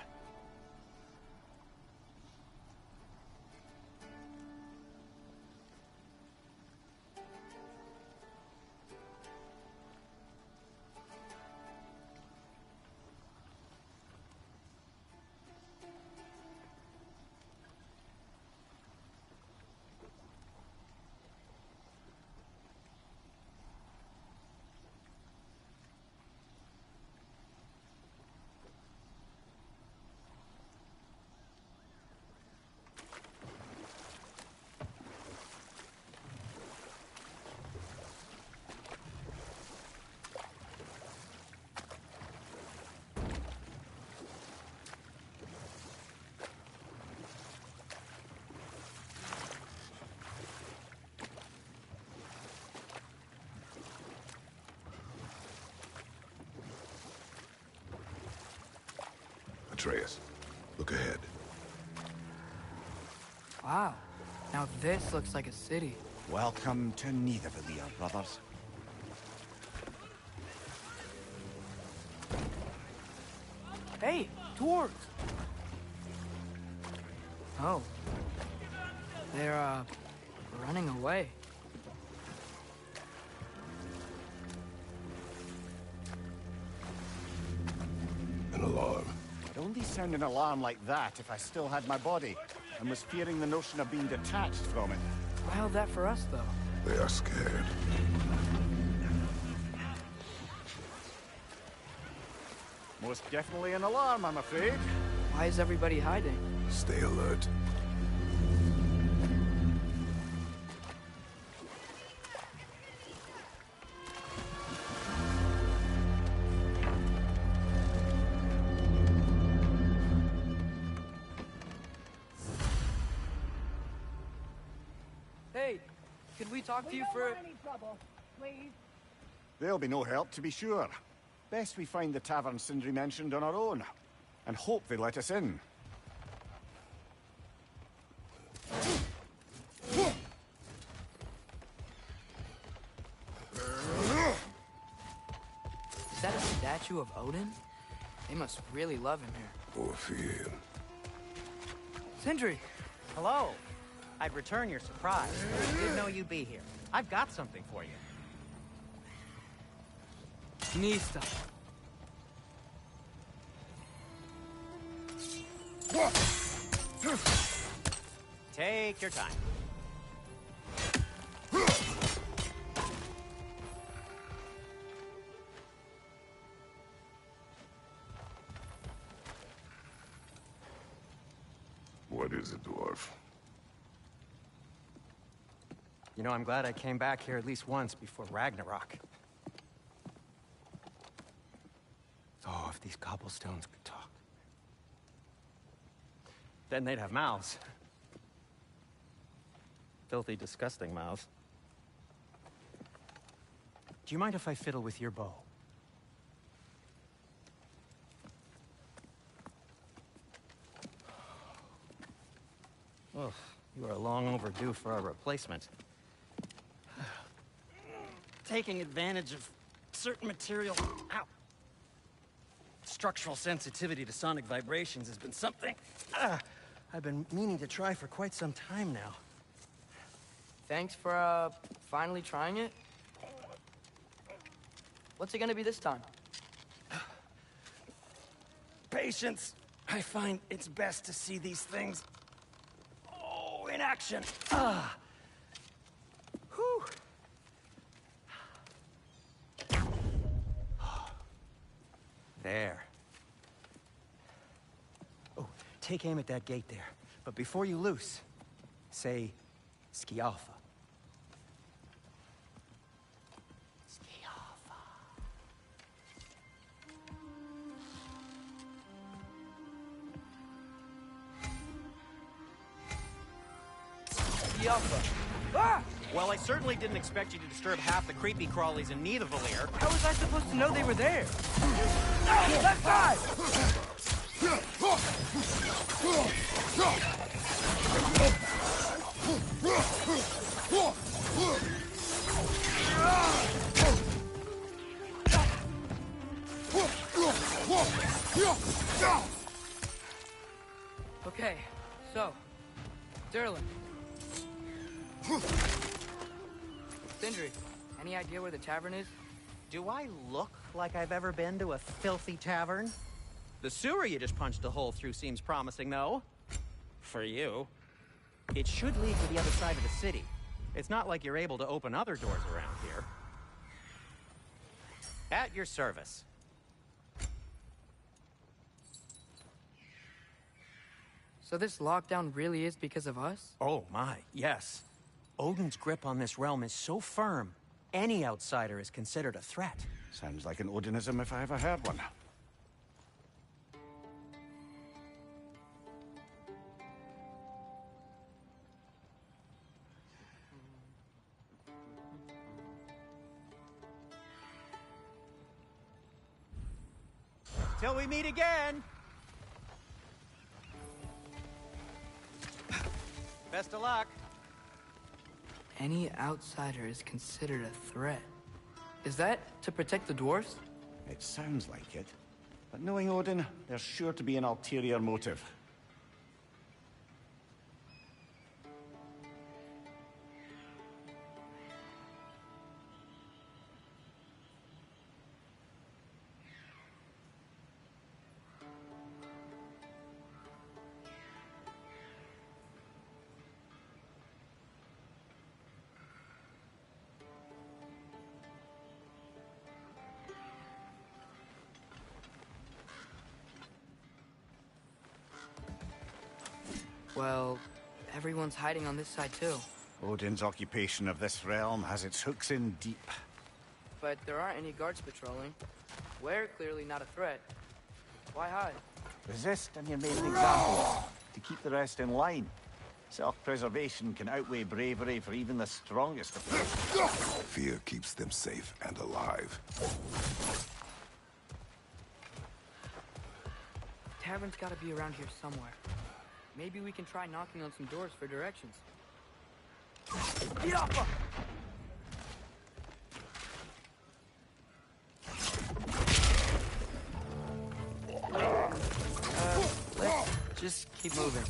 Atreus, look ahead. Wow. Now this looks like a city. Welcome to Nidavellir, brothers. Hey, dwarves! Oh. They're, running away. An alarm. I'd only sound an alarm like that if I still had my body, and was fearing the notion of being detached from it. Why held that for us, though? They are scared. Most definitely an alarm, I'm afraid. Why is everybody hiding? Stay alert. Hey, could we talk to you for... any trouble, please. There'll be no help, to be sure. Best we find the tavern Sindri mentioned on our own, and hope they let us in. Is that a statue of Odin? They must really love him here. Or fear. Sindri! Hello. I'd return your surprise, but I did know you'd be here. I've got something for you. Nista. Take your time. What is it, dwarf? You know, I'm glad I came back here at least once before Ragnarok. Oh, if these cobblestones could talk. Then they'd have mouths. Filthy, disgusting mouths. Do you mind if I fiddle with your bow? Oh, you are long overdue for a replacement. Taking advantage of certain material... Ow! Structural sensitivity to sonic vibrations has been something I've been meaning to try for quite some time now. Thanks for, finally trying it. What's it gonna be this time? Patience. I find it's best to see these things... in action. Whew. There. Oh, take aim at that gate there. But before you loose, say, Skialfa. Skialfa. The Alpha. Ah! Well, I certainly didn't expect you to disturb half the creepy crawlies in Nidavellir. How was I supposed to know they were there? Left side! Okay, so, Durlin. Sindri, any idea where the tavern is? Do I look like I've ever been to a filthy tavern? The sewer you just punched a hole through seems promising, though. For you. It should lead to the other side of the city. It's not like you're able to open other doors around here. At your service. So this lockdown really is because of us? Oh my, yes. Odin's grip on this realm is so firm, any outsider is considered a threat. Sounds like an Odinism if I ever heard one. Till we meet again! Best of luck. Any outsider is considered a threat. Is that to protect the dwarves? It sounds like it. But knowing Odin, there's sure to be an ulterior motive. Well, everyone's hiding on this side too. Odin's occupation of this realm has its hooks in deep. But there aren't any guards patrolling. We're clearly not a threat. Why hide? Resist and you're made an example of, to keep the rest in line. Self-preservation can outweigh bravery for even the strongest of us. Fear keeps them safe and alive. Tavern's gotta be around here somewhere. Maybe we can try knocking on some doors for directions. Yappa! Let's just keep moving.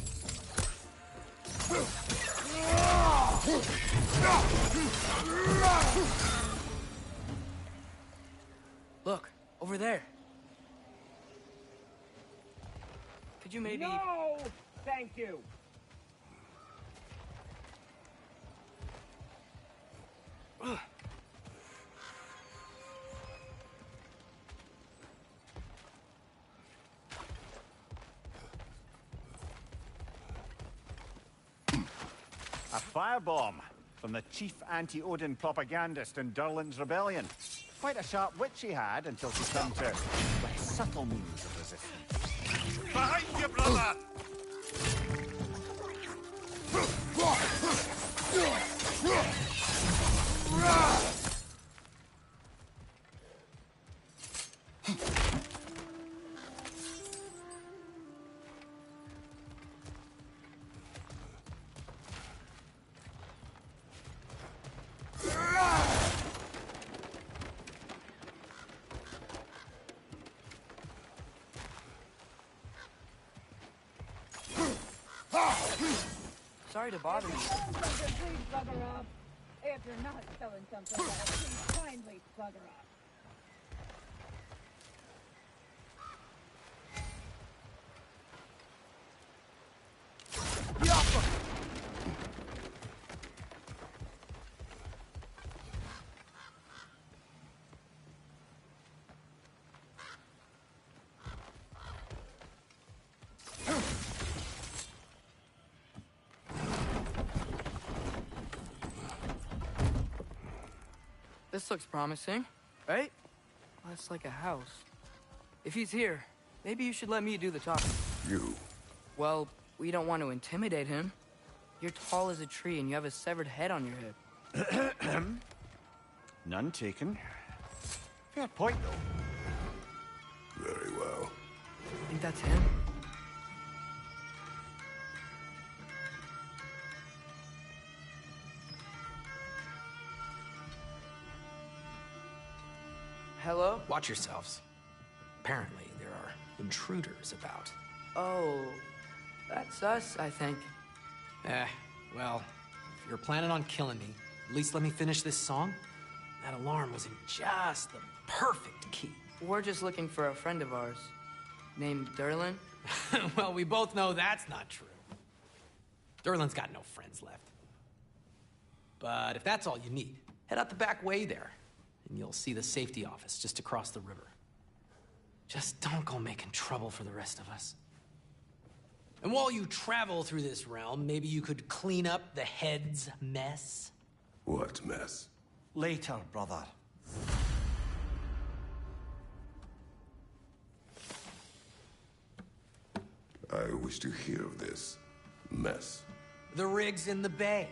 Look, over there. Could you maybe... No! Thank you! A firebomb from the chief anti-Odin propagandist in Durlin's rebellion. Quite a sharp wit she had until she turned to less subtle means of resistance. Behind you, brother! Sorry to bother you. Please bugger off. If you're not selling something, please kindly bugger off. This looks promising, right? That's like a house. If he's here, maybe you should let me do the talking. You. Well, we don't want to intimidate him. You're tall as a tree and you have a severed head on your head. None taken. Fair point, though. Very well. I think that's him. Hello? Watch yourselves. Apparently, there are intruders about. Oh, that's us, I think. Well, if you're planning on killing me, at least let me finish this song. That alarm was in just the perfect key. We're just looking for a friend of ours, named Derlin. Well, we both know that's not true. Derlin's got no friends left. But if that's all you need, head out the back way there, and you'll see the safety office just across the river. Just don't go making trouble for the rest of us. And while you travel through this realm, maybe you could clean up the head's mess? What mess? Later, brother. I wish to hear of this mess. The rig's in the bay.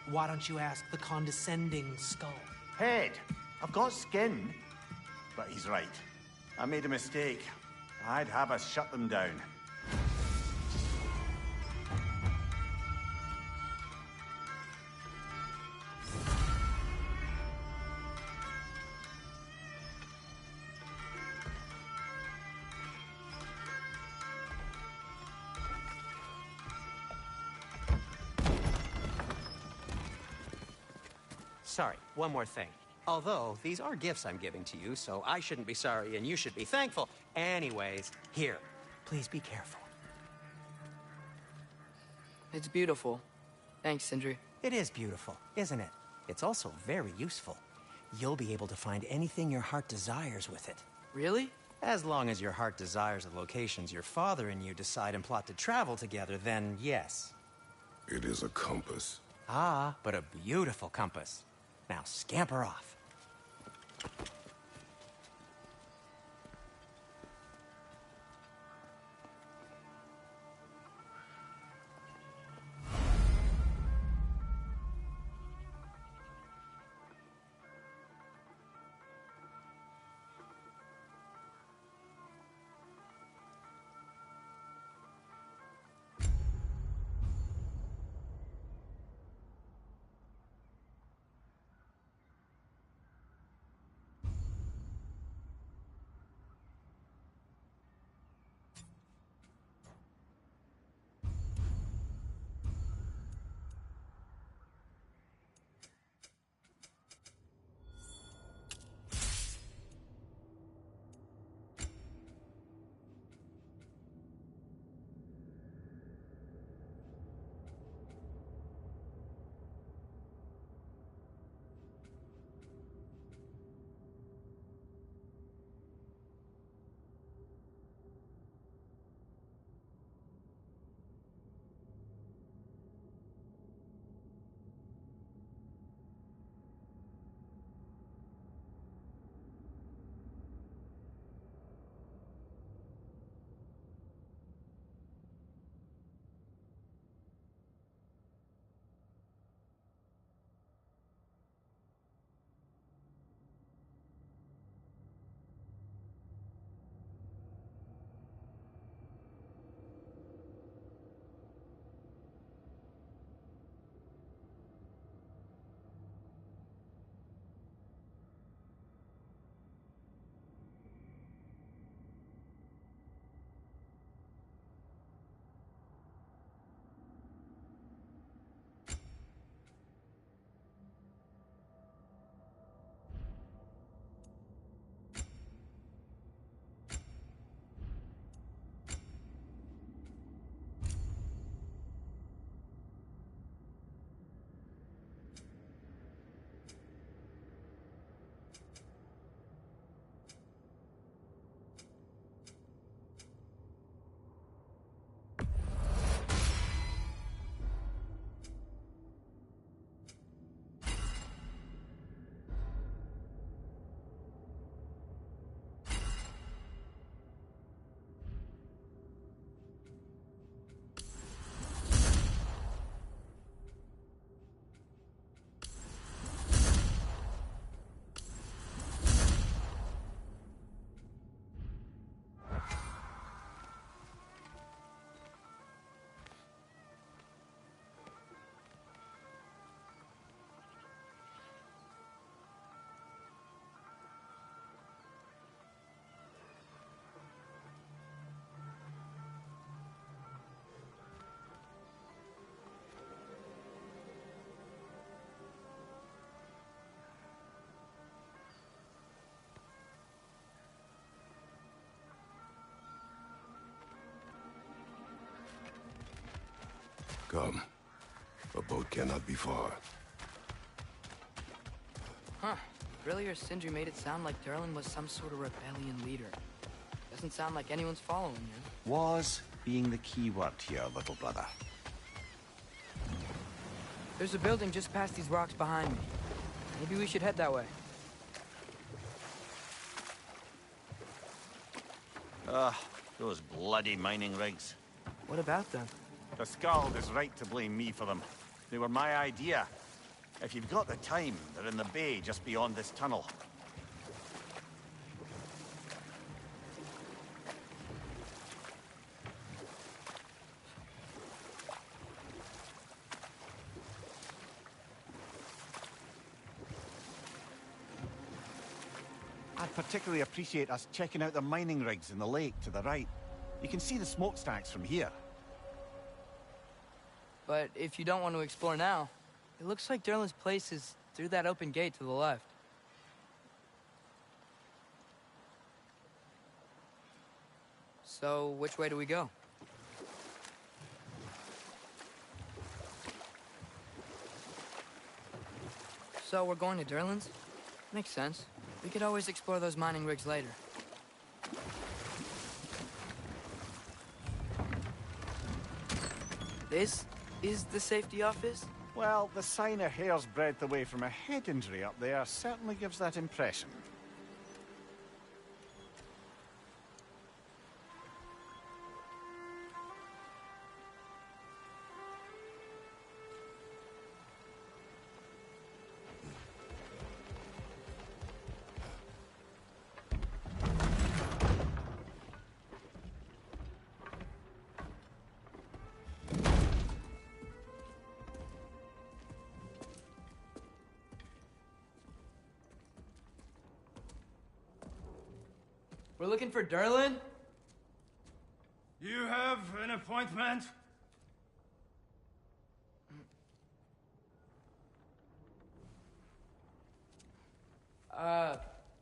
Why don't you ask the condescending skull? Head, I've got skin. But he's right. I made a mistake. I'd have us shut them down. Sorry, one more thing. Although, these are gifts I'm giving to you, so I shouldn't be sorry and you should be thankful. Anyways, here, please be careful. It's beautiful. Thanks, Sindri. It is beautiful, isn't it? It's also very useful. You'll be able to find anything your heart desires with it. Really? As long as your heart desires the locations your father and you decide and plot to travel together, then yes. It is a compass. Ah, but a beautiful compass. Now scamper off. Come. A boat cannot be far. Huh. Grilly or Sindri made it sound like Durlin was some sort of rebellion leader. Doesn't sound like anyone's following you. Was being the key word here, little brother. There's a building just past these rocks behind me. Maybe we should head that way. Those bloody mining rigs. What about them? The Skald is right to blame me for them. They were my idea. If you've got the time, they're in the bay just beyond this tunnel. I'd particularly appreciate us checking out the mining rigs in the lake to the right. You can see the smokestacks from here. But if you don't want to explore now, it looks like Durlin's place is through that open gate to the left. So, which way do we go? So, we're going to Durlin's? Makes sense. We could always explore those mining rigs later. This is the safety office? Well, the sign a hair's breadth away from a head injury up there certainly gives that impression. We're looking for Durlin? You have an appointment?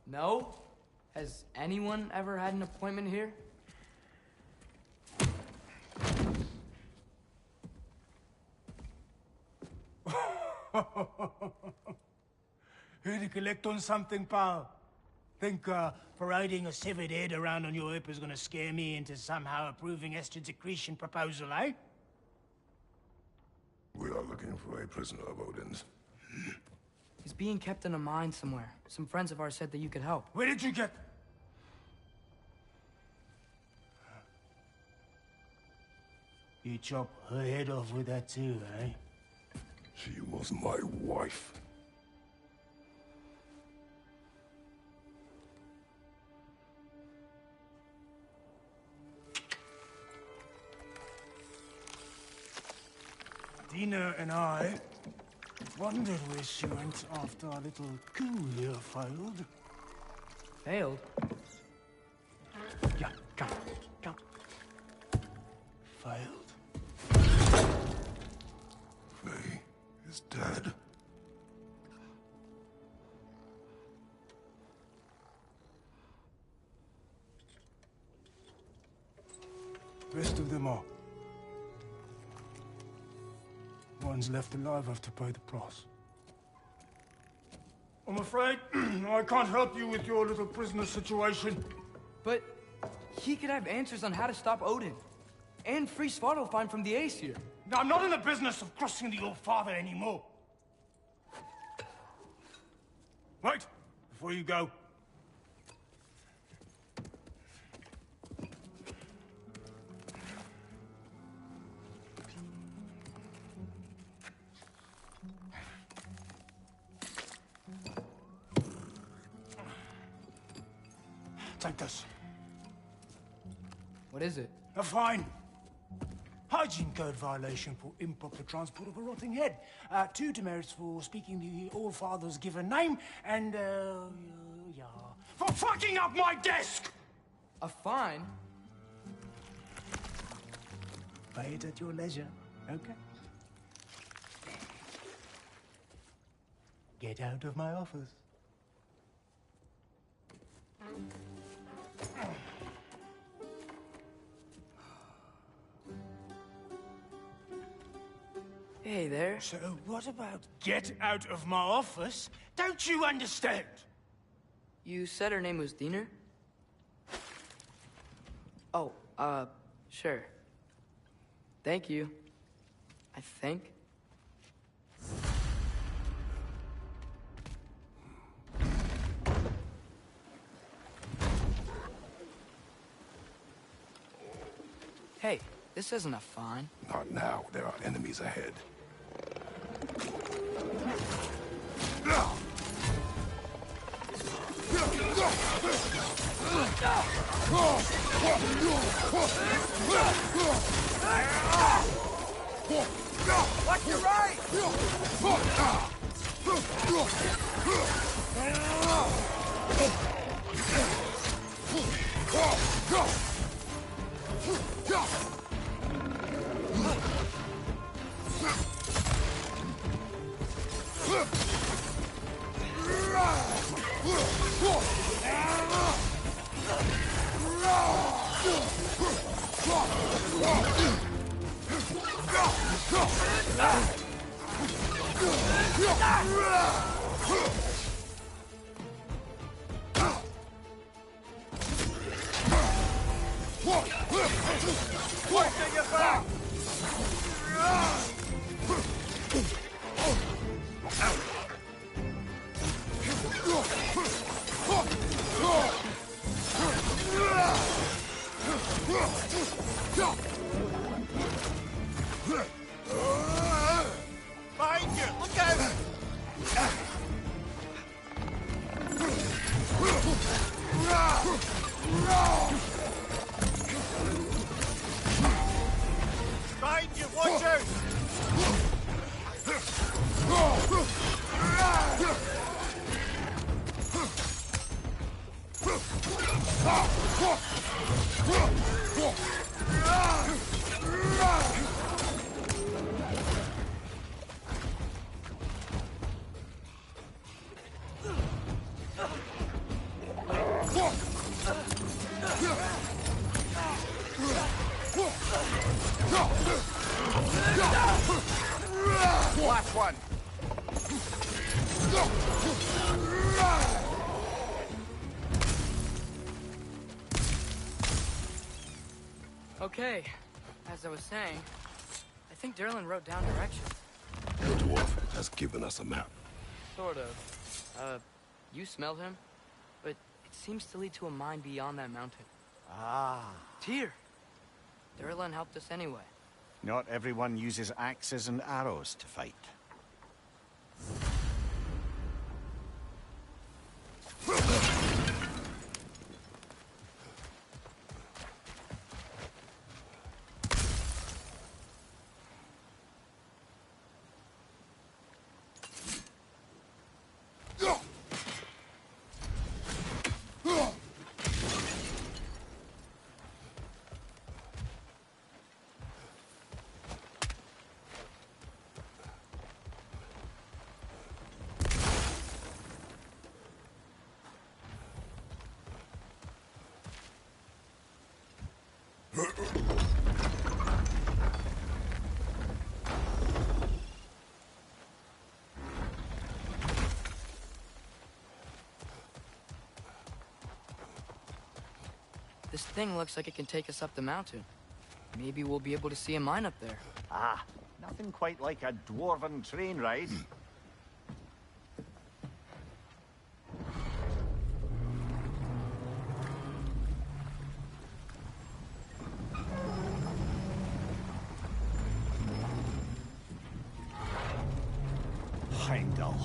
No. Has anyone ever had an appointment here? Here to collect on something, pal? Think, parading a severed head around on your hip is gonna scare me into somehow approving Estrid's accretion proposal, eh? We are looking for a prisoner of Odin's. He's being kept in a mine somewhere. Some friends of ours said that you could help. Where did you get... You chop her head off with that too, eh? She was my wife. Dina and I wondered where she went after our little coup here failed. Failed? Yeah, come. Failed. Faye is dead. Rest of them are. One's left alive have to pay the price. I'm afraid I can't help you with your little prisoner situation. But he could have answers on how to stop Odin. And free Svartalfheim from the Aesir. Now, I'm not in the business of crossing the old father anymore. Wait, before you go. Take this. What is it? A fine. Hygiene code violation for improper transport of a rotting head. 2 demerits for speaking the All Father's given name, and, yeah. For fucking up my desk! A fine? Pay it at your leisure, okay? Get out of my office. Hey there. So what about get out of my office? Don't you understand? You said her name was Diener? Oh, sure. Thank you. I think. Hey, this isn't a fine. Not now. There are enemies ahead. Watch your right! Watch your back! Behind you! Look out! Behind you! Watch out! Last one. Okay, as I was saying, I think Derlin wrote down directions. The dwarf has given us a map. Sort of. You smelled him? But it seems to lead to a mine beyond that mountain. Ah. Tyr! Derlin helped us anyway. Not everyone uses axes and arrows to fight. This thing looks like it can take us up the mountain. Maybe we'll be able to see a mine up there. Ah, nothing quite like a dwarven train ride. Heimdall.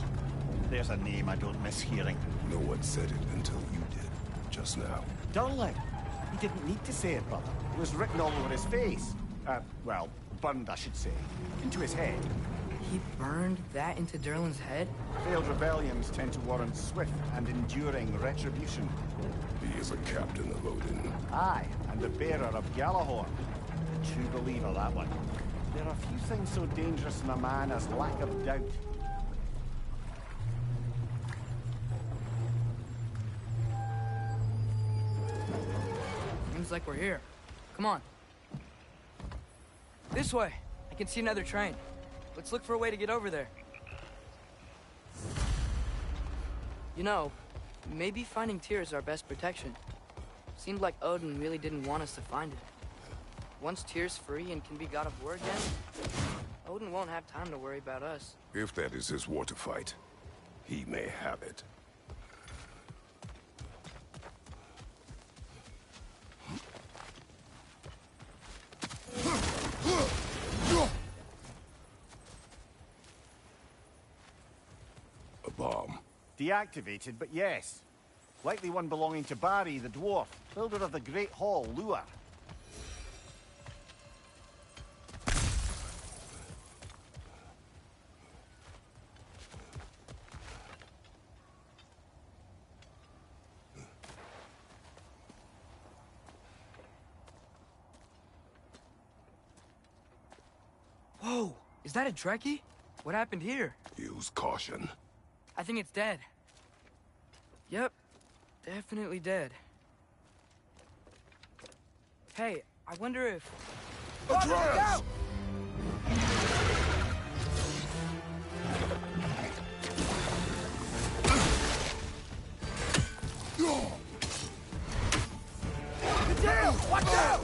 There's a name I don't miss hearing. No one said it until you did, just now. Durling. He didn't need to say it, brother. It was written all over his face. Well, burned, I should say. Into his head. He burned that into Derlin's head? Failed rebellions tend to warrant swift and enduring retribution. He is a captain of Odin. Aye, and the bearer of Gjallarhorn. A true believer, that one. There are few things so dangerous in a man as lack of doubt. Seems like we're here. Come on. This way. I can see another train. Let's look for a way to get over there. You know, maybe finding Tyr is our best protection. Seemed like Odin really didn't want us to find it. Once Tyr's free and can be God of War again, Odin won't have time to worry about us. If that is his war to fight, he may have it. A bomb. Deactivated, but yes. Likely one belonging to Barry, the dwarf, builder of the Great Hall, Lua. Whoa! Is that a Trekkie? What happened here? Use caution. I think it's dead. Yep. Definitely dead. Hey, I wonder if... Atreus! Watch out!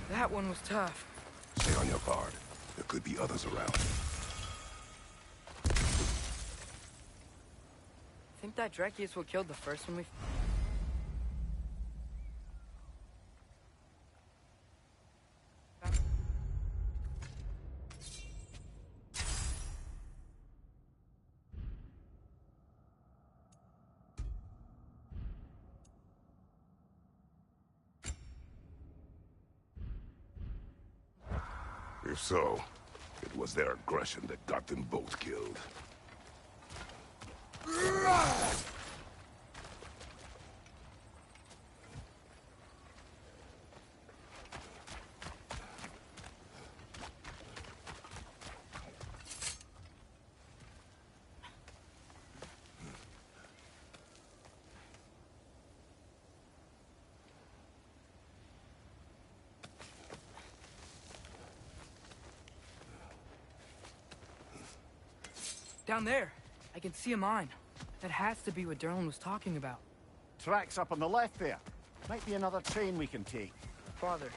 That one was tough. Stay on your guard. There could be others around. Think that Dreki is what killed the first one we... If so, it was their aggression that got them both killed. Down there, I can see a mine. That has to be what Derlin was talking about. Tracks up on the left there. Might be another train we can take. Father,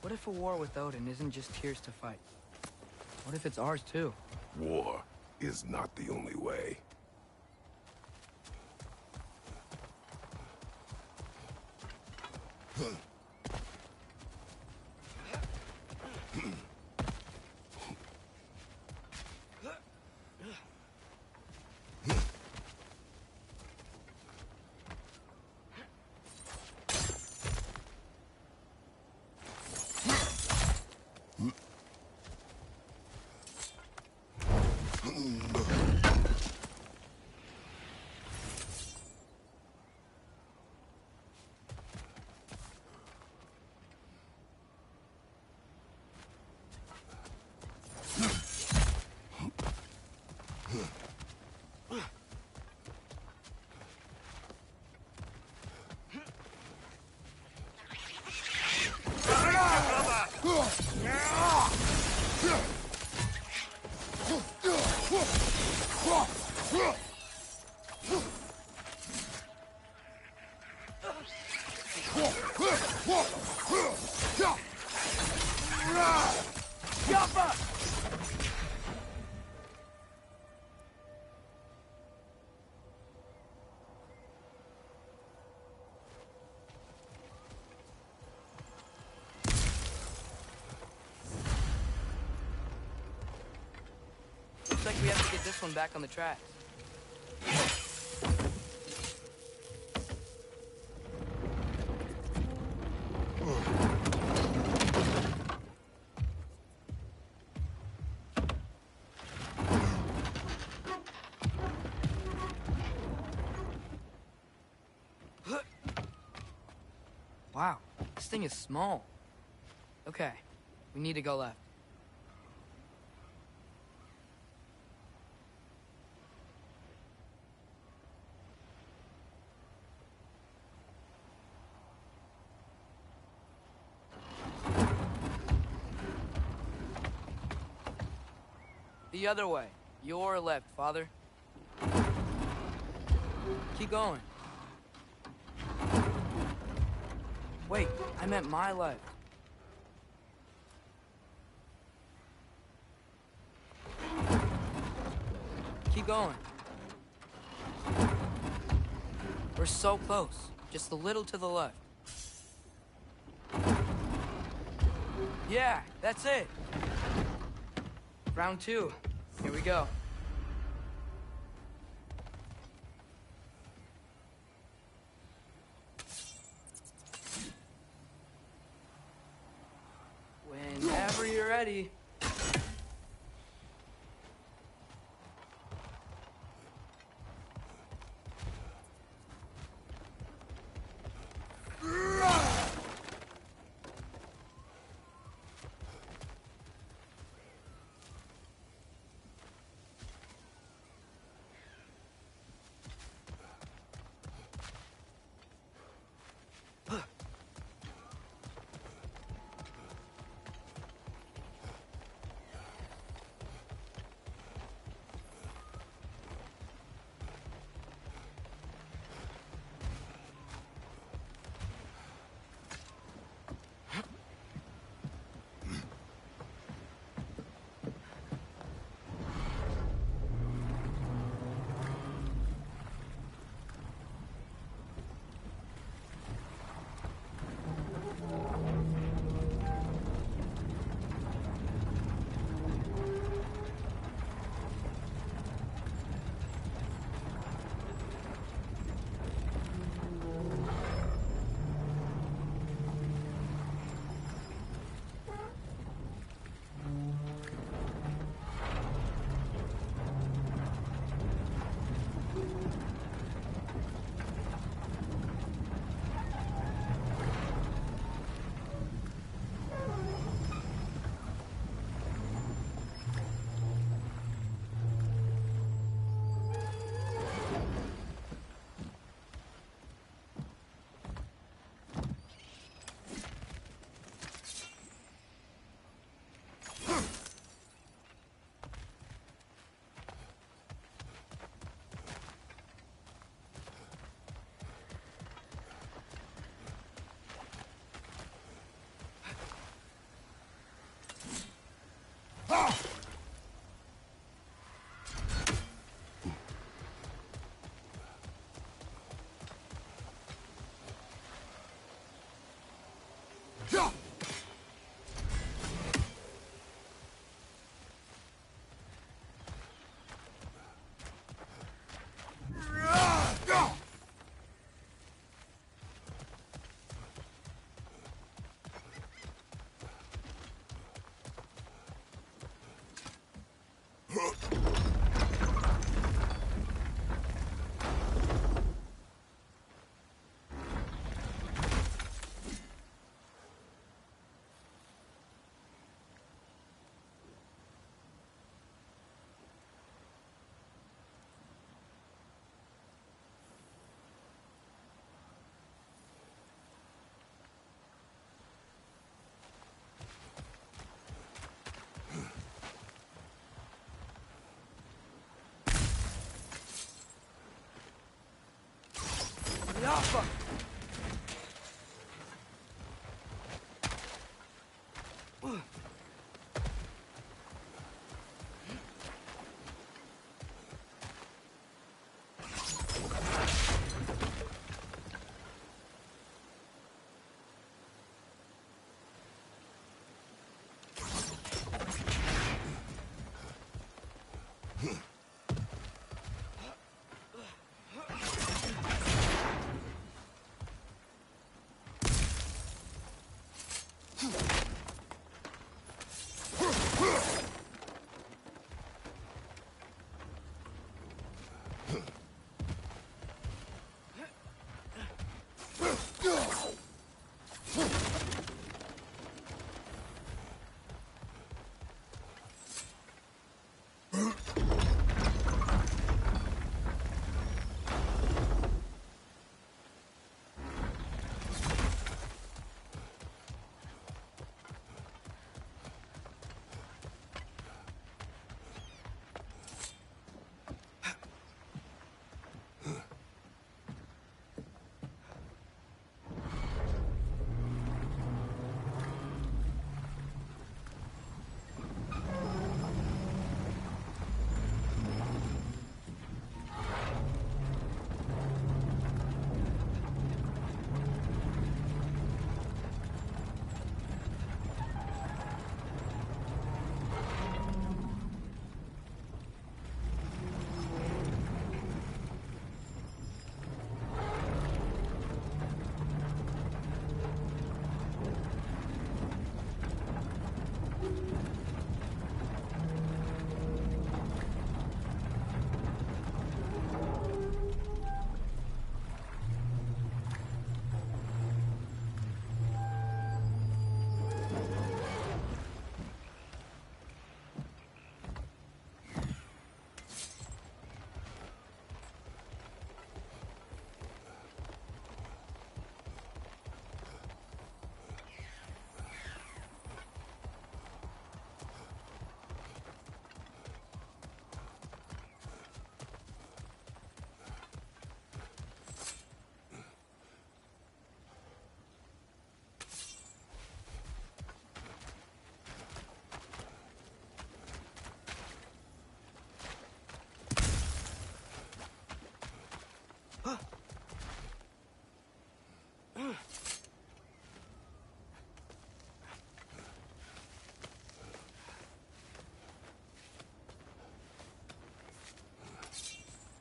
what if a war with Odin isn't just Tyr's to fight? What if it's ours too? War is not the only way. Looks like we have to get this one back on the tracks. Wow, this thing is small. Okay, we need to go left. The other way. Your left, Father. Keep going. Wait, I meant my left. Keep going. We're so close. Just a little to the left. Yeah, that's it. Round 2. Here we go. Whenever you're ready. Fuck.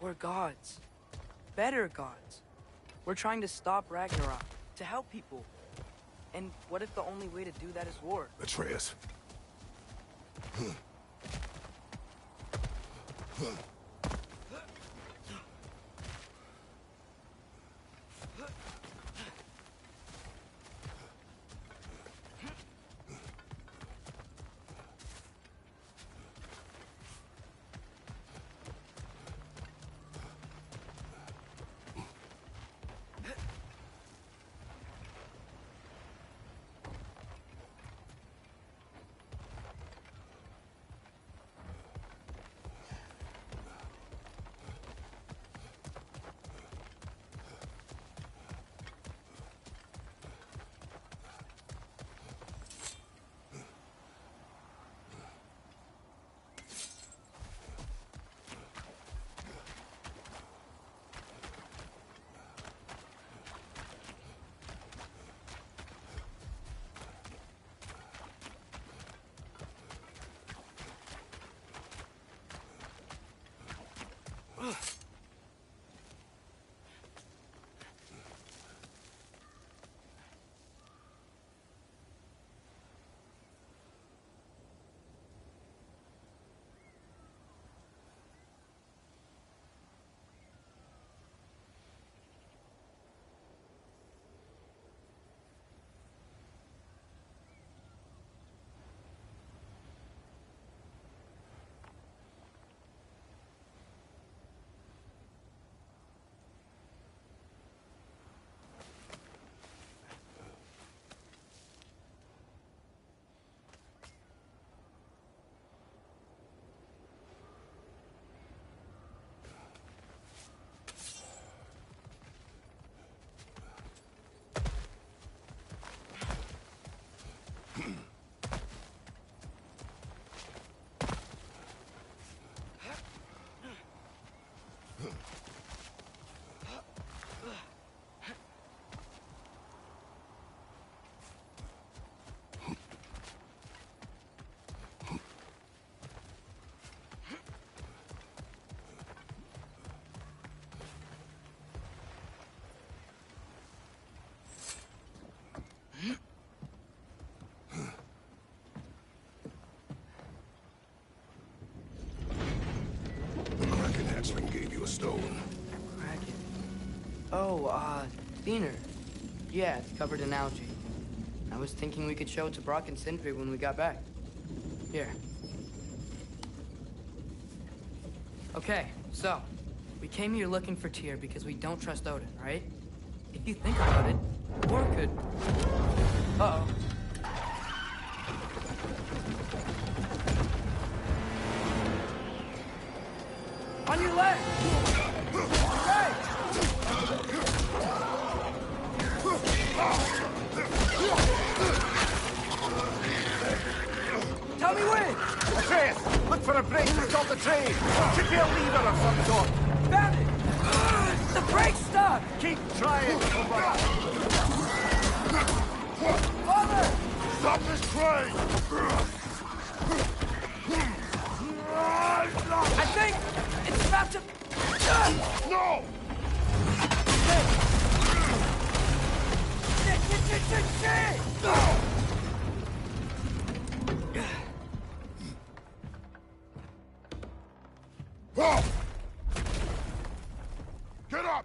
We're gods. Better gods. We're trying to stop Ragnarok, to help people. And what if the only way to do that is war? Atreus. The Kraken hatchling gave you a stone. Kraken. Oh, Thinner. Yeah, it's covered in algae. I was thinking we could show it to Brock and Sindri when we got back. Here. Okay, so, we came here looking for Tyr because we don't trust Odin, right? If you think about it, War could... Uh-oh. On your left! Right! Tell me when! Atreus, look for a break to stop the train! Should be a lever of some sort! Found it! The brake's stuck! Keep trying, brother! Father! Stop this train! I think it's about to... No! Shit! Get up!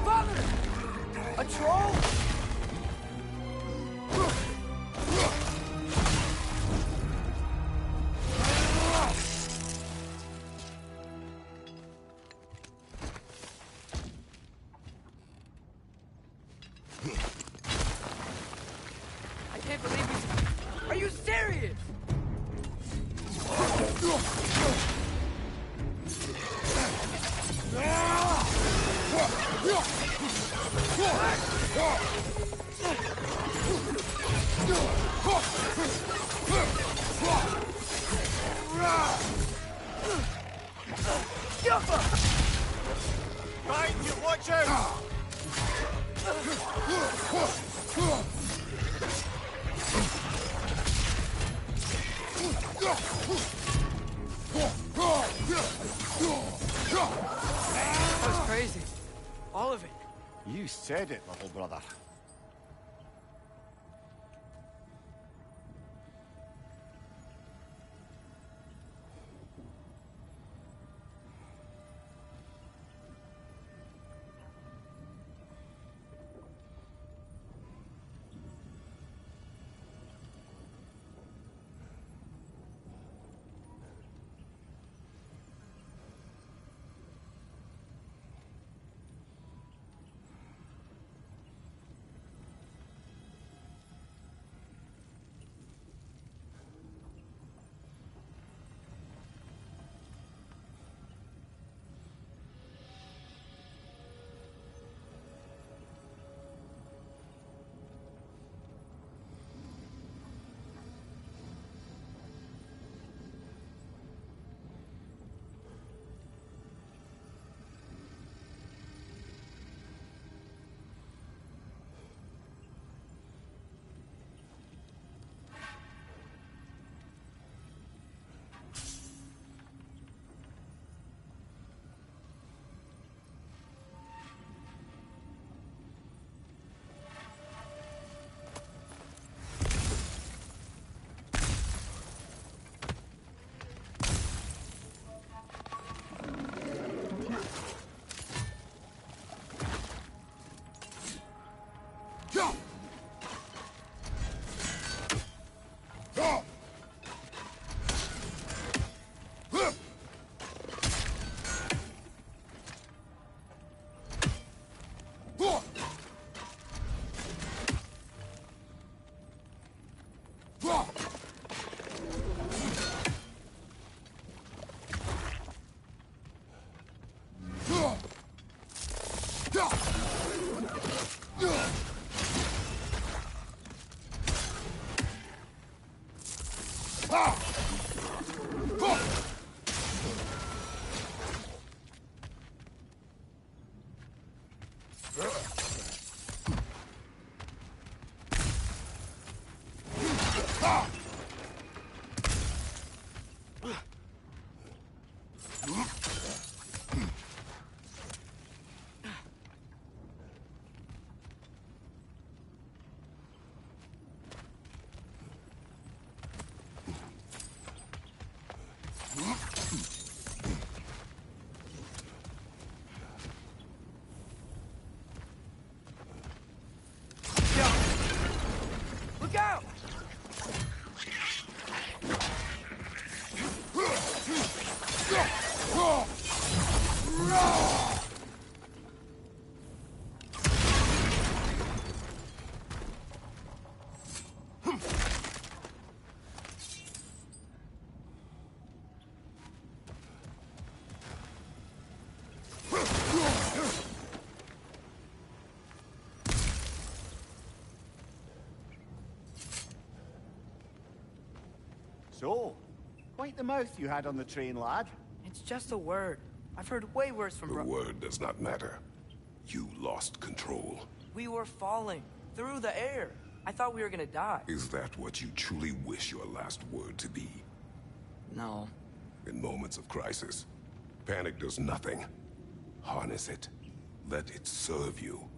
Father! A troll? I can't believe we... Are you serious? Find you, watch out! That was crazy. All of it. You said it, little brother. So, quite the mouth you had on the train, lad. It's just a word. I've heard way worse from The word does not matter. You lost control. We were falling through the air. I thought we were gonna die. Is that what you truly wish your last word to be? No. In moments of crisis, panic does nothing. Harness it. Let it serve you.